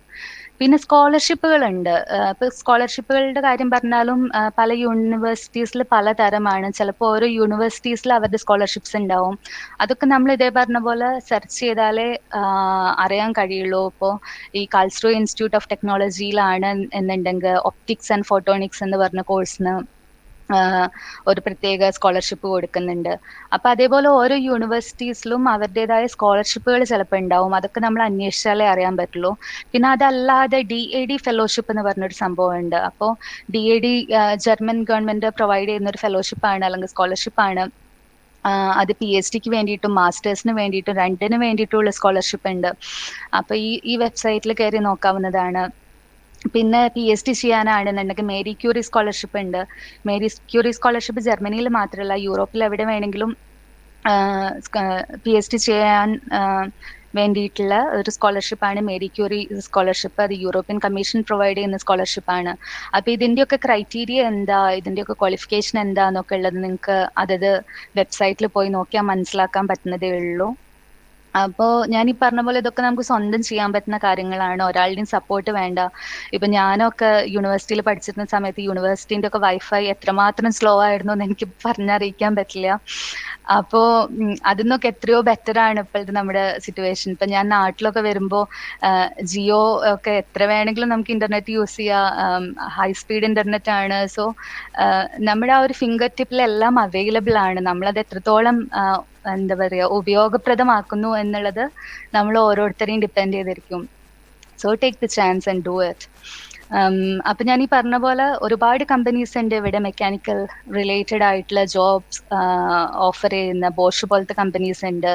പിന്നെ സ്കോളർഷിപ്പുകളുണ്ട്. ഇപ്പൊ സ്കോളർഷിപ്പുകളുടെ കാര്യം പറഞ്ഞാലും പല യൂണിവേഴ്സിറ്റീസിൽ പലതരമാണ്. ചിലപ്പോൾ ഓരോ യൂണിവേഴ്സിറ്റീസിൽ അവരുടെ സ്കോളർഷിപ്സ് ഉണ്ടാവും. അതൊക്കെ നമ്മൾ ഇതേ പറഞ്ഞ പോലെ സെർച്ച് ചെയ്താലേ അറിയാൻ കഴിയുള്ളൂ. ഇപ്പോൾ ഈ കാൾസ്ട്രോ ഇൻസ്റ്റിറ്റ്യൂട്ട് ഓഫ് ടെക്നോളജിയിലാണ് എന്നുണ്ടെങ്കിൽ ഒപ്റ്റിക്സ് ആൻഡ് ഫോട്ടോണിക്സ് എന്ന് പറഞ്ഞ കോഴ്സിന് ഒരു പ്രത്യേക സ്കോളർഷിപ്പ് കൊടുക്കുന്നുണ്ട്. അപ്പൊ അതേപോലെ ഓരോ യൂണിവേഴ്സിറ്റീസിലും അവരുടേതായ സ്കോളർഷിപ്പുകൾ ചിലപ്പോൾ ഉണ്ടാവും. അതൊക്കെ നമ്മൾ അന്വേഷിച്ചാലേ അറിയാൻ പറ്റുള്ളൂ. പിന്നെ അതല്ലാതെ DAD ഫെലോഷിപ്പ് എന്ന് പറഞ്ഞൊരു സംഭവം ഉണ്ട്. അപ്പോൾ DAD ജർമ്മൻ ഗവൺമെന്റ് പ്രൊവൈഡ് ചെയ്യുന്ന ഒരു ഫെലോഷിപ്പാണ് അല്ലെങ്കിൽ സ്കോളർഷിപ്പാണ്. അത് PhDക്ക് വേണ്ടിയിട്ടും മാസ്റ്റേഴ്സിന് വേണ്ടിയിട്ടും രണ്ടിന് വേണ്ടിയിട്ടുള്ള സ്കോളർഷിപ്പ് ഉണ്ട്. അപ്പൊ ഈ വെബ്സൈറ്റിൽ കയറി നോക്കാവുന്നതാണ്. പിന്നെ PhD ചെയ്യാനാണെന്നുണ്ടെങ്കിൽ മേരി ക്യൂറി സ്കോളർഷിപ്പ് ഉണ്ട്. മേരി ക്യൂറി സ്കോളർഷിപ്പ് ജർമ്മനിയിൽ മാത്രമല്ല, യൂറോപ്പിൽ എവിടെ വേണമെങ്കിലും PhD ചെയ്യാൻ വേണ്ടിയിട്ടുള്ള ഒരു സ്കോളർഷിപ്പാണ് മേരി ക്യൂറി സ്കോളർഷിപ്പ്. അത് യൂറോപ്യൻ കമ്മീഷൻ പ്രൊവൈഡ് ചെയ്യുന്ന സ്കോളർഷിപ്പാണ്. അപ്പൊ ഇതിന്റെയൊക്കെ ക്രൈറ്റീരിയ എന്താ, ഇതിന്റെയൊക്കെ ക്വാളിഫിക്കേഷൻ എന്താന്നൊക്കെ ഉള്ളത് നിങ്ങൾക്ക് അതത് വെബ്സൈറ്റിൽ പോയി നോക്കിയാൽ മനസ്സിലാക്കാൻ പറ്റുന്നതേ ഉള്ളൂ. അപ്പോൾ ഞാൻ ഈ പറഞ്ഞ പോലെ ഇതൊക്കെ നമുക്ക് സ്വന്തം ചെയ്യാൻ പറ്റുന്ന കാര്യങ്ങളാണ്. ഒരാളുടെയും സപ്പോർട്ട് വേണ്ട. ഇപ്പൊ ഞാനൊക്കെ യൂണിവേഴ്സിറ്റിയിൽ പഠിച്ചിരുന്ന സമയത്ത് യൂണിവേഴ്സിറ്റിന്റെ ഒക്കെ വൈഫൈ എത്രമാത്രം സ്ലോ ആയിരുന്നു എന്ന് എനിക്ക് പറഞ്ഞറിയിക്കാൻ പറ്റില്ല. അപ്പോ അതിന്നൊക്കെ എത്രയോ ബെറ്റർ ആണ് ഇപ്പോഴത്തെ നമ്മുടെ സിറ്റുവേഷൻ. ഇപ്പൊ ഞാൻ നാട്ടിലൊക്കെ വരുമ്പോ ജിയോ ഒക്കെ എത്ര വേണമെങ്കിലും നമുക്ക് ഇന്റർനെറ്റ് യൂസ് ചെയ്യാം. ഹൈ സ്പീഡ് ഇന്റർനെറ്റ് ആണ്. സോ നമ്മുടെ ആ ഒരു ഫിംഗർ ടിപ്പിലെല്ലാം അവൈലബിൾ ആണ്. നമ്മളത് എത്രത്തോളം എന്താ പറയാ ഉപയോഗപ്രദമാക്കുന്നു എന്നുള്ളത് നമ്മൾ ഓരോരുത്തരെയും ഡിപ്പെൻഡ് ചെയ്തിരിക്കും. So take the chance and do it. അപ്പൊ ഞാൻ ഈ പറഞ്ഞ പോലെ ഒരുപാട് കമ്പനീസ് ഉണ്ട് ഇവിടെ മെക്കാനിക്കൽ റിലേറ്റഡ് ആയിട്ടുള്ള ജോബ്സ് ഓഫർ ചെയ്യുന്ന. ബോഷ് പോലത്തെ കമ്പനീസ് ഉണ്ട്,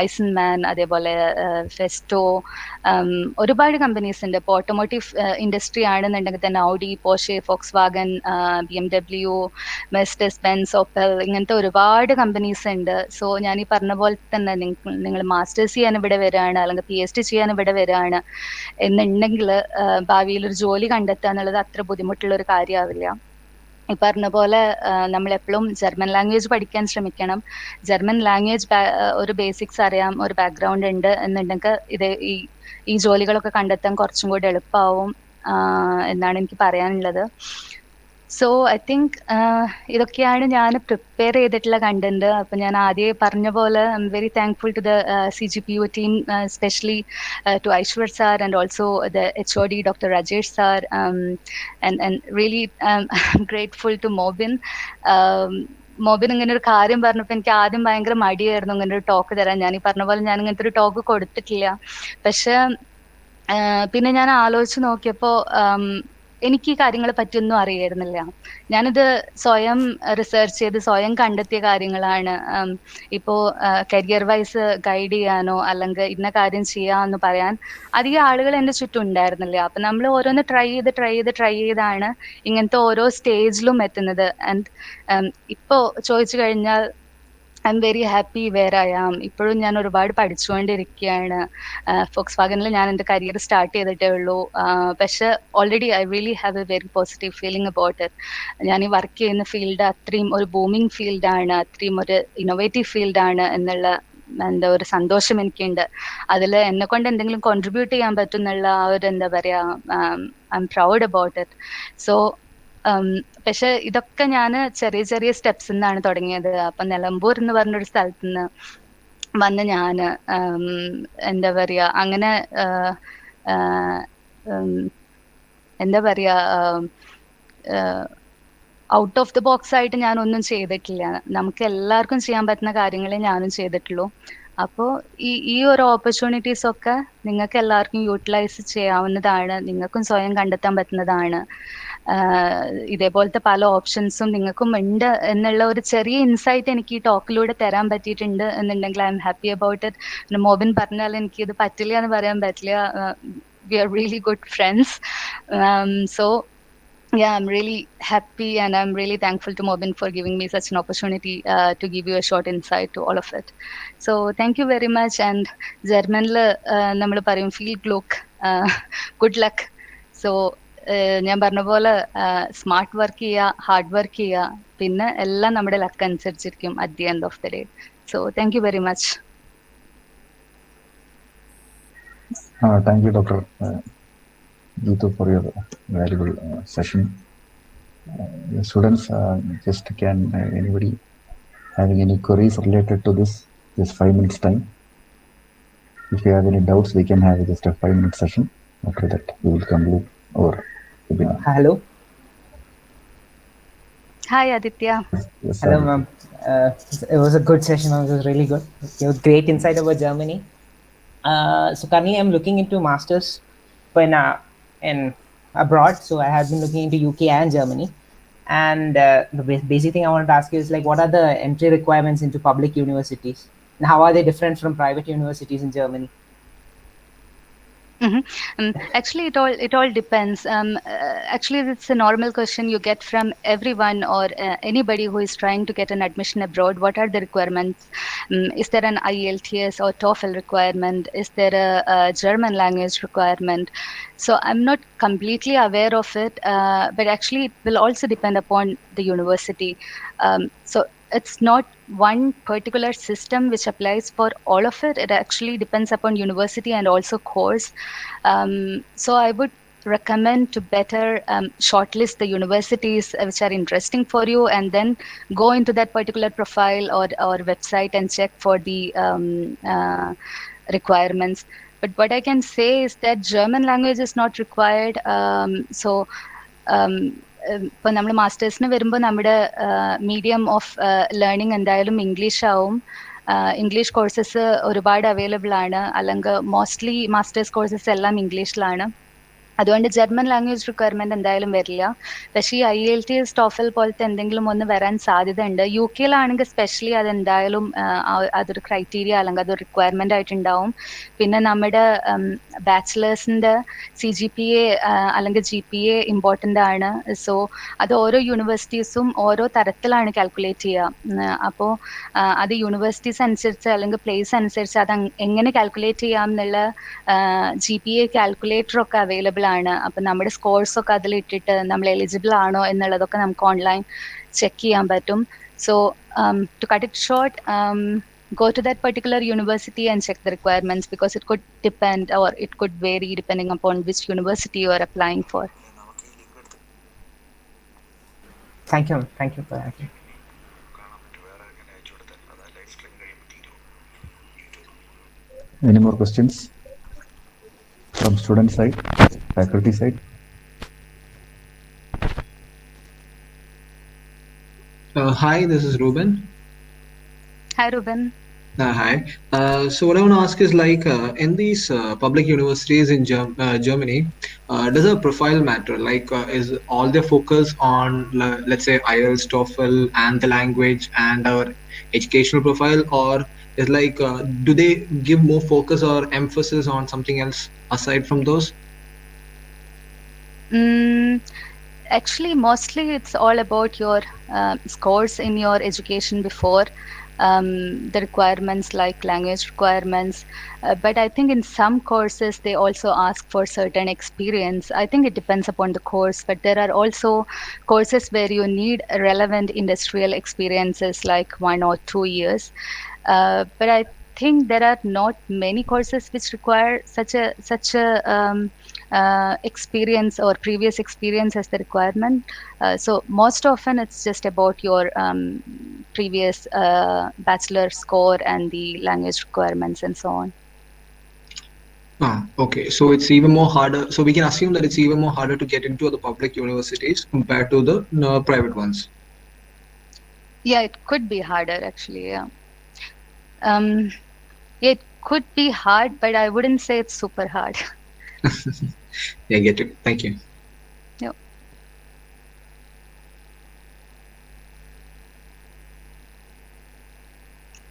ഐസൺമാൻ, അതേപോലെ ഫെസ്റ്റോ, ഒരുപാട് കമ്പനീസ് ഉണ്ട്. ഇപ്പോൾ ഓട്ടോമോട്ടീവ് ഇൻഡസ്ട്രി ആണെന്നുണ്ടെങ്കിൽ തന്നെ Audi, Porsche, Volkswagen, BMW, Mercedes Benz, Opel, ഇങ്ങനത്തെ ഒരുപാട് കമ്പനീസ് ഉണ്ട്. സോ ഞാൻ ഈ പറഞ്ഞ പോലെ തന്നെ നിങ്ങൾ മാസ്റ്റേഴ്സ് ചെയ്യാൻ ഇവിടെ വരികയാണ് അല്ലെങ്കിൽ PhD ചെയ്യാൻ ഇവിടെ വരികയാണ് എന്നുണ്ടെങ്കിൽ ഭാവിയിൽ ഒരു ജോലി കണ്ടെത്തുക എന്നുള്ളത് അത്ര ബുദ്ധിമുട്ടുള്ള ഒരു കാര്യമാവില്ല. ഈ പറഞ്ഞ പോലെ നമ്മളെപ്പോഴും ജർമ്മൻ ലാംഗ്വേജ് പഠിക്കാൻ ശ്രമിക്കണം. ജർമ്മൻ ലാംഗ്വേജ് ഒരു ബേസിക്സ് അറിയാം, ഒരു ബാക്ക്ഗ്രൗണ്ട് ഉണ്ട് എന്നുണ്ടെങ്കിൽ ഈ ജോലികളൊക്കെ കണ്ടെത്താൻ കുറച്ചും കൂടി എളുപ്പമാവും എന്നാണ് എനിക്ക് പറയാനുള്ളത്. സോ ഐ തിങ്ക് ഇതൊക്കെയാണ് ഞാൻ പ്രിപ്പയർ ചെയ്തിട്ടുള്ള കണ്ടന്റ്. അപ്പൊ ഞാൻ ആദ്യം പറഞ്ഞ പോലെ I am very thankful to the CGPU team, especially to Aishwar sir and also the HOD Dr. Rajesh sir, and really I'm grateful to Mobin. Mobin ഇങ്ങനെ ഒരു കാര്യം പറഞ്ഞപ്പോൾ എനിക്ക് ആദ്യം ഭയങ്കര മടിയായിരുന്നു ഇങ്ങനെ ഒരു ടോക്ക് തരാൻ. ഞാൻ ഈ പറഞ്ഞ പോലെ ഞാൻ ഇങ്ങനത്തെ ഒരു ടോക്ക് കൊടുത്തിട്ടില്ല. പക്ഷെ പിന്നെ ഞാൻ ആലോചിച്ച് നോക്കിയപ്പോ എനിക്ക് ഈ കാര്യങ്ങളെ പറ്റിയൊന്നും അറിയായിരുന്നില്ല. ഞാനിത് സ്വയം റിസർച്ച് ചെയ്ത് സ്വയം കണ്ടെത്തിയ കാര്യങ്ങളാണ്. ഇപ്പോ കരിയർ വൈസ് ഗൈഡ് ചെയ്യാനോ അല്ലെങ്കിൽ ഇന്ന കാര്യം ചെയ്യാമെന്ന് പറയാൻ അധികം ആളുകൾ എന്റെ ചുറ്റും ഉണ്ടായിരുന്നില്ല. അപ്പൊ നമ്മൾ ഓരോന്ന് ട്രൈ ചെയ്താണ് ഇങ്ങനത്തെ ഓരോ സ്റ്റേജിലും എത്തുന്നത്. ആൻഡ് ഇപ്പോ ചോദിച്ചു കഴിഞ്ഞാൽ I am very happy where I am. ഇപ്പോഴും ഞാൻ ഒരുപാട് പഠിച്ചുകൊണ്ടിരിക്കുകയാണ്. ഫോക്സ് വാഗനിൽ ഞാൻ എൻ്റെ കരിയർ സ്റ്റാർട്ട് ചെയ്തിട്ടേ ഉള്ളൂ. പക്ഷെ already I really have A very positive feeling about it. ഞാൻ ഈ വർക്ക് ചെയ്യുന്ന ഫീൽഡ് അത്രയും ഒരു ബൂമിങ് ഫീൽഡാണ്, അത്രയും ഒരു ഇന്നോവേറ്റീവ് ഫീൽഡാണ് എന്നുള്ള ഒരു സന്തോഷം എനിക്കുണ്ട്. അതിൽ എന്നെ കൊണ്ട് എന്തെങ്കിലും കോൺട്രിബ്യൂട്ട് ചെയ്യാൻ പറ്റുന്നുള്ള ആ ഒരു എന്താ പറയാ, I am proud about it. So പക്ഷെ ഇതൊക്കെ ഞാൻ ചെറിയ ചെറിയ സ്റ്റെപ്സ് നിന്നാണ് തുടങ്ങിയത്. അപ്പൊ നിലമ്പൂർ എന്ന് പറഞ്ഞൊരു സ്ഥലത്ത് നിന്ന് വന്ന് ഞാന് എന്താ പറയാ അങ്ങനെ എന്താ പറയാ ഔട്ട് ഓഫ് ദ ബോക്സ് ആയിട്ട് ഞാൻ ഒന്നും ചെയ്തിട്ടില്ല. നമുക്ക് എല്ലാവർക്കും ചെയ്യാൻ പറ്റുന്ന കാര്യങ്ങളെ ഞാനും ചെയ്തിട്ടുള്ളൂ. അപ്പോൾ ഈ ഒരു ഓപ്പർച്യൂണിറ്റീസ് ഒക്കെ നിങ്ങൾക്ക് എല്ലാവർക്കും യൂട്ടിലൈസ് ചെയ്യാവുന്നതാണ്, നിങ്ങൾക്കും സ്വയം കണ്ടെത്താൻ പറ്റുന്നതാണ്. ഇതേപോലത്തെ പല ഓപ്ഷൻസും നിങ്ങൾക്കും ഉണ്ട് എന്നുള്ള ഒരു ചെറിയ ഇൻസൈറ്റ് എനിക്ക് ഈ ടോക്കിലൂടെ തരാൻ പറ്റിയിട്ടുണ്ട് എന്നുണ്ടെങ്കിൽ I am happy about it. Mobin പറഞ്ഞാൽ എനിക്ക് ഇത് പറ്റില്ല എന്ന് പറയാൻ പറ്റില്ല. We are really good friends. So yeah, I'm really happy and I'm really thankful to Mobin for giving me such an opportunity to give you a short insight to all of it. So thank you very much. And Germanil നമ്മൾ പറയും feel glück, good luck. So ഞാൻ പറഞ്ഞ പോലെ സ്മാർട്ട് വർക്ക് ചെയ്യുക, ഹാർഡ് വർക്ക് ചെയ്യുക, പിന്നെ എല്ലാം നമ്മുടെ ലക്ക് അനുസരിച്ചിരിക്കും at the end of the day. So thank you very much. Thank you, Dr. Jitu, for your valuable session. Students, just can anybody having any queries related to this, just 5 minutes time. If you have any doubts, we can have just a 5-minute session. After that, we will conclude our webinar. Hello. Hi, Aditya. Yes, Hello, ma'am. It was a good session. It was really good. You have great insight about Germany. So currently, I'm looking into masters in abroad. So I have been looking into UK and Germany. And the basic thing I wanted to ask you is like, what are the entry requirements into public universities? And how are they different from private universities in Germany? Actually, it all depends. Actually, it's a normal question you get from everyone or anybody who is trying to get an admission abroad. What are the requirements? Is there an IELTS or TOEFL requirement? Is there a German language requirement? So I'm not completely aware of it, but actually it will also depend upon the university. So it's not one particular system which applies for all of it. It actually depends upon university and also course. So I would recommend to better shortlist the universities which are interesting for you, and then go into that particular profile or website and check for the requirements. But what I can say is that German language is not required. ഇപ്പോൾ നമ്മൾ മാസ്റ്റേഴ്സിന് വരുമ്പോൾ നമ്മുടെ മീഡിയം ഓഫ് ലേണിംഗ് എന്തായാലും ഇംഗ്ലീഷ് ആവും. ഇംഗ്ലീഷ് കോഴ്സസ് ഒരുപാട് അവൈലബിൾ ആണ്, അല്ലെങ്കിൽ മോസ്റ്റ്ലി മാസ്റ്റേഴ്സ് കോഴ്സസ് എല്ലാം ഇംഗ്ലീഷിലാണ്. അതുകൊണ്ട് ജർമ്മൻ ലാംഗ്വേജ് റിക്വയർമെന്റ് എന്തായാലും വരില്ല. പക്ഷേ ഈ IELTS TOEFL പോലത്തെ എന്തെങ്കിലും ഒന്ന് വരാൻ സാധ്യതയുണ്ട്. UK-ലാണെങ്കിൽ സ്പെഷ്യലി അതെന്തായാലും അതൊരു ക്രൈറ്റീരിയ അല്ലെങ്കിൽ അതൊരു റിക്വയർമെന്റ് ആയിട്ടുണ്ടാവും. പിന്നെ നമ്മുടെ ബാച്ചിലേഴ്സിന്റെ CGPA അല്ലെങ്കിൽ GPA ഇമ്പോർട്ടൻ്റ് ആണ്. സോ അത് ഓരോ യൂണിവേഴ്സിറ്റീസും ഓരോ തരത്തിലാണ് കാൽക്കുലേറ്റ് ചെയ്യുക. അപ്പോൾ അത് യൂണിവേഴ്സിറ്റീസ് അനുസരിച്ച് അല്ലെങ്കിൽ പ്ലേസ് അനുസരിച്ച് അത് എങ്ങനെ കാൽക്കുലേറ്റ് ചെയ്യാം എന്നുള്ള GPA കാൽക്കുലേറ്റർ ഒക്കെ അവൈലബിൾ ആണ്. അപ്പം നമ്മുടെ സ്കോർസ് ഒക്കെ അതിലിട്ടിട്ട് നമ്മൾ എലിജിബിൾ ആണോ എന്നുള്ളതൊക്കെ നമുക്ക് ഓൺലൈൻ ചെക്ക് ചെയ്യാൻ പറ്റും. So to cut it short, go to that particular university and check the requirements, because it could depend or it could vary depending upon which university you are applying for. Thank you for that. Any more questions from student side, faculty side? Hi, this is Ruben. Hi, Ruben. Hi. So what I want to ask is like in these public universities in Germany, does a profile matter? Like is all their focus on let's say IELTS, TOEFL, and the language and our educational profile, or is like do they give more focus or emphasis on something else aside from those? Actually, mostly it's all about your scores in your education before. The requirements like language requirements, but I think in some courses they also ask for certain experience. I think it depends upon the course, but there are also courses where you need relevant industrial experiences like 1 or 2 years. But I think there are not many courses which require such a experience or previous experience as the requirement. So most often it's just about your previous bachelor score and the language requirements and so on. Okay, so it's even more harder. So we can assume that it's even more harder to get into the public universities compared to the private ones. Yeah, it could be harder actually. Yeah. It could be hard, but I wouldn't say it's super hard. Yeah, I get it. Thank you. Yep.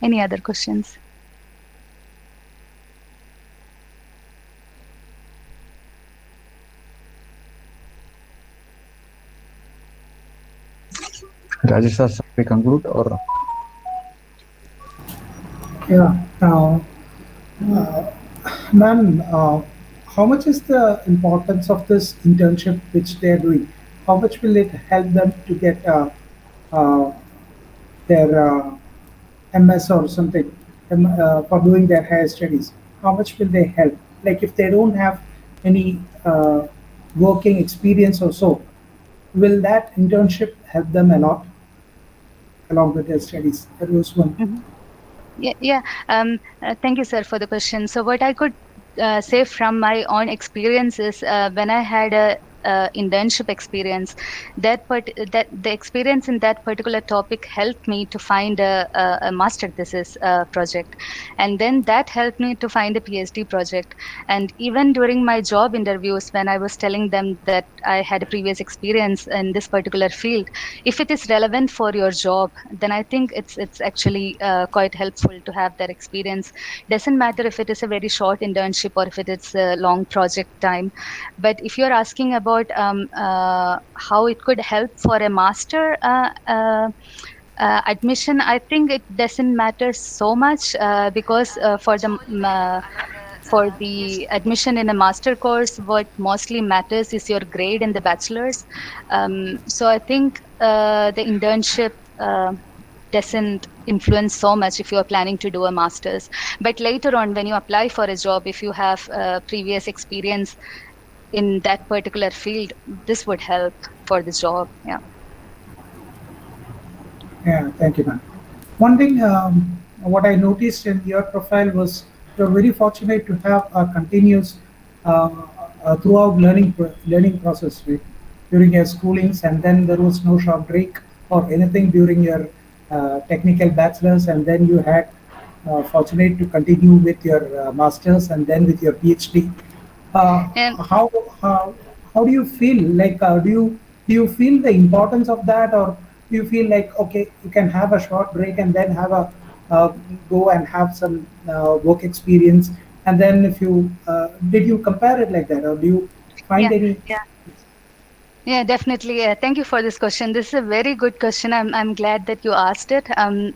Any other questions? Rajesh sir, shall we conclude or? Yeah. Ma'am, how much is the importance of this internship which they are doing? How much will it help them to get uh, their MS or something for doing their higher studies? How much will they help? Like if they don't have any working experience or so, will that internship help them a lot along with their studies? That was one. Yeah. Thank you, sir, for the question. So what I could say from my own experience is when I had a internship experience, that the experience in that particular topic helped me to find a master thesis project, and then that helped me to find a PhD project. And even during my job interviews, when I was telling them that I had a previous experience in this particular field, if it is relevant for your job, then I think it's actually quite helpful to have that experience. Doesn't matter if it is a very short internship or if it is a long project time. But if you're asking about how it could help for a master admission, I think it doesn't matter so much because for the admission in a master course, what mostly matters is your grade in the bachelor's. So I think the internship doesn't influence so much if you're planning to do a master's. But later on, when you apply for a job, if you have previous experience in that particular field, this would help for the job. Yeah. Yeah, thank you, ma'am. One thing, what I noticed in your profile was you're very fortunate to have a continuous throughout learning process, right? During your schoolings, and then there was no short break or anything during your technical bachelor's, and then you had fortunate to continue with your master's and then with your PhD. Uh, And how how how do you feel? Like, do you feel the importance of that, or do you feel like okay, you can have a short break and then have a go and have some work experience, and then if you did you compare it like that, or do you find yeah, any? yeah. Yeah, definitely. Thank you for this question. This is a very good question. I'm glad that you asked it.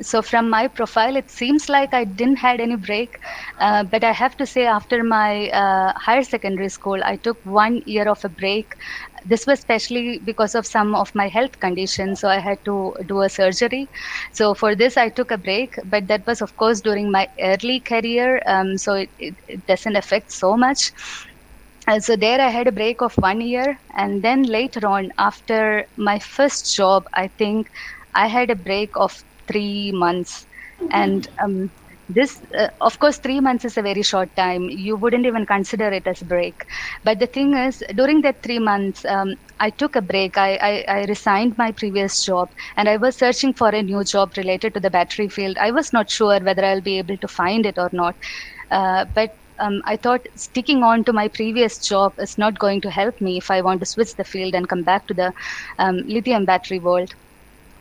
So from my profile, it seems like I didn't had any break, but I have to say after my higher secondary school, I took 1 year of a break. This was especially because of some of my health conditions, so I had to do a surgery. So for this, I took a break, but that was of course during my early career, so it doesn't affect so much. So there I had a break of 1 year, and then later on, after my first job, I think I had a break of 3 months. And this, of course, 3 months is a very short time. You wouldn't even consider it as a break. But the thing is, during that 3 months, I took a break. I resigned my previous job, and I was searching for a new job related to the battery field. I was not sure whether I'll be able to find it or not. But I thought sticking on to my previous job is not going to help me if I want to switch the field and come back to the lithium battery world.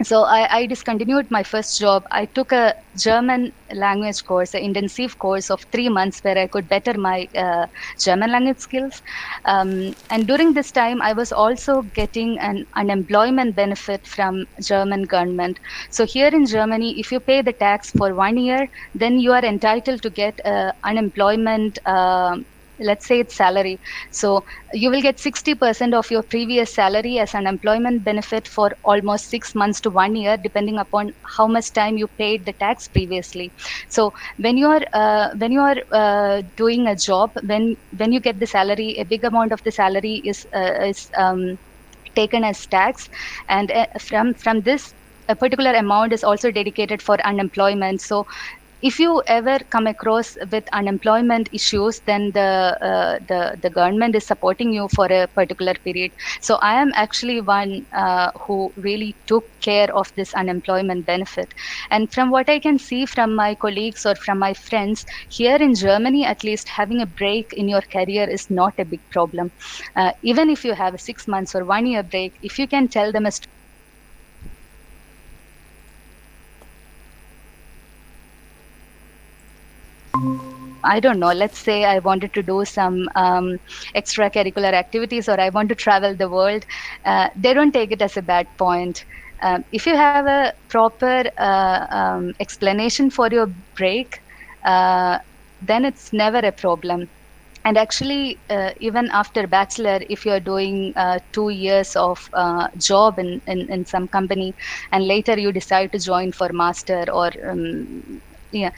So I discontinued my first job. I took a German language course, an intensive course of 3 months where I could better my German language skills. And during this time, I was also getting an unemployment benefit from German government. So here in Germany, if you pay the tax for 1 year, then you are entitled to get unemployment. Let's say it's salary. So you will get 60% of your previous salary as an employment benefit for almost 6 months to 1 year, depending upon how much time you paid the tax previously. So when you are doing a job, when you get the salary, a big amount of the salary is taken as tax, and from this, a particular amount is also dedicated for unemployment. So if you ever come across with unemployment issues, then the government is supporting you for a particular period. So I am actually one who really took care of this unemployment benefit. And from what I can see from my colleagues or from my friends here in Germany, at least having a break in your career is not a big problem. Even if you have a 6 months or 1 year break, if you can tell them a I don't know, let's say I wanted to do some extracurricular activities, or I want to travel the world, they don't take it as a bad point. If you have a proper explanation for your break, then it's never a problem. And actually, even after bachelor, if you're doing 2 years of job in some company, and later you decide to join for master or yeah,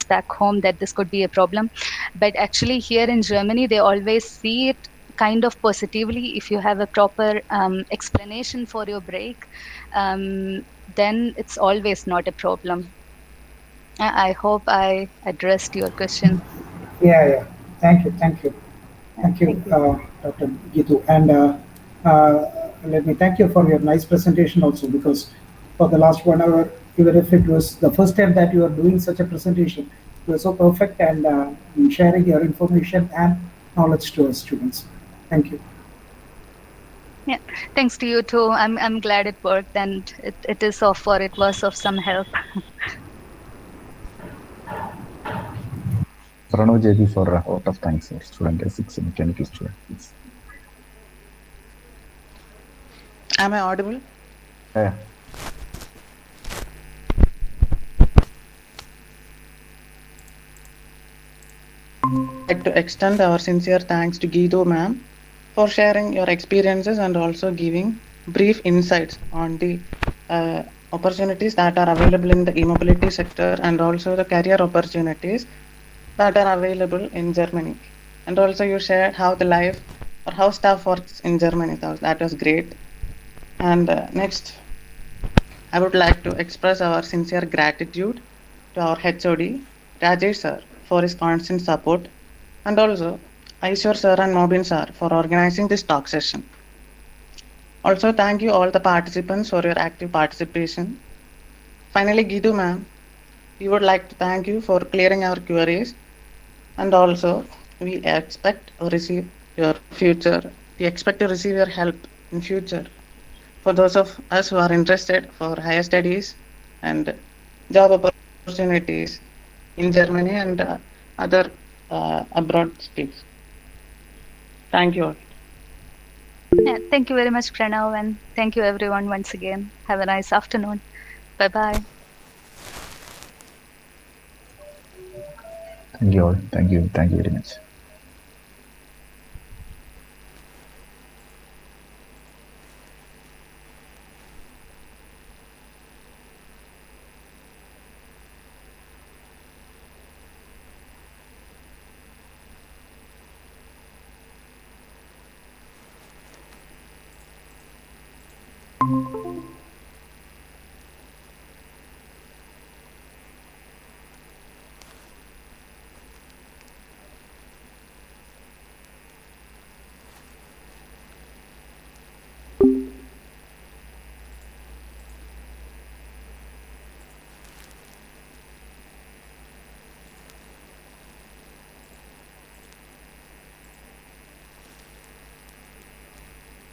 back home, that this could be a problem. But actually here in Germany, they always see it kind of positively. If you have a proper explanation for your break, then it's always not a problem. I hope I addressed your question. Yeah. Thank you. Thank you. Thank you, Thank you. Dr. Gitu. And let me thank you for your nice presentation also, because for the last 1 hour, even if it was the first time that you are doing such a presentation, you were so perfect and in sharing your information and knowledge to our students. Thank you. Yeah, thanks to you too. I'm glad it worked, and it is of, or it was of some help. Pranav JB for a lot of thanks, sir. Student S6 mechanical student. Please. Am I audible? Yeah. I'd like to extend our sincere thanks to Guido ma'am for sharing your experiences and also giving brief insights on the opportunities that are available in the e-mobility sector, and also the career opportunities that are available in Germany. And also you shared how the life or how staff works in Germany. That was great. And next, I would like to express our sincere gratitude to our HOD, Rajesh sir, for his constant support, and also Aishwar sir and Mobin sir for organizing this talk session. Also, thank you all the participants for your active participation. Finally, Gitu ma'am, we would like to thank you for clearing our queries, and also we expect to receive your help in future for those of us who are interested for higher studies and job opportunities. opportunities in Germany and other abroad states. Thank you all. Yeah, thank you very much, Pranav, and thank you everyone once again. Have a nice afternoon. Bye bye. Thank you all. Thank you. Thank you very much.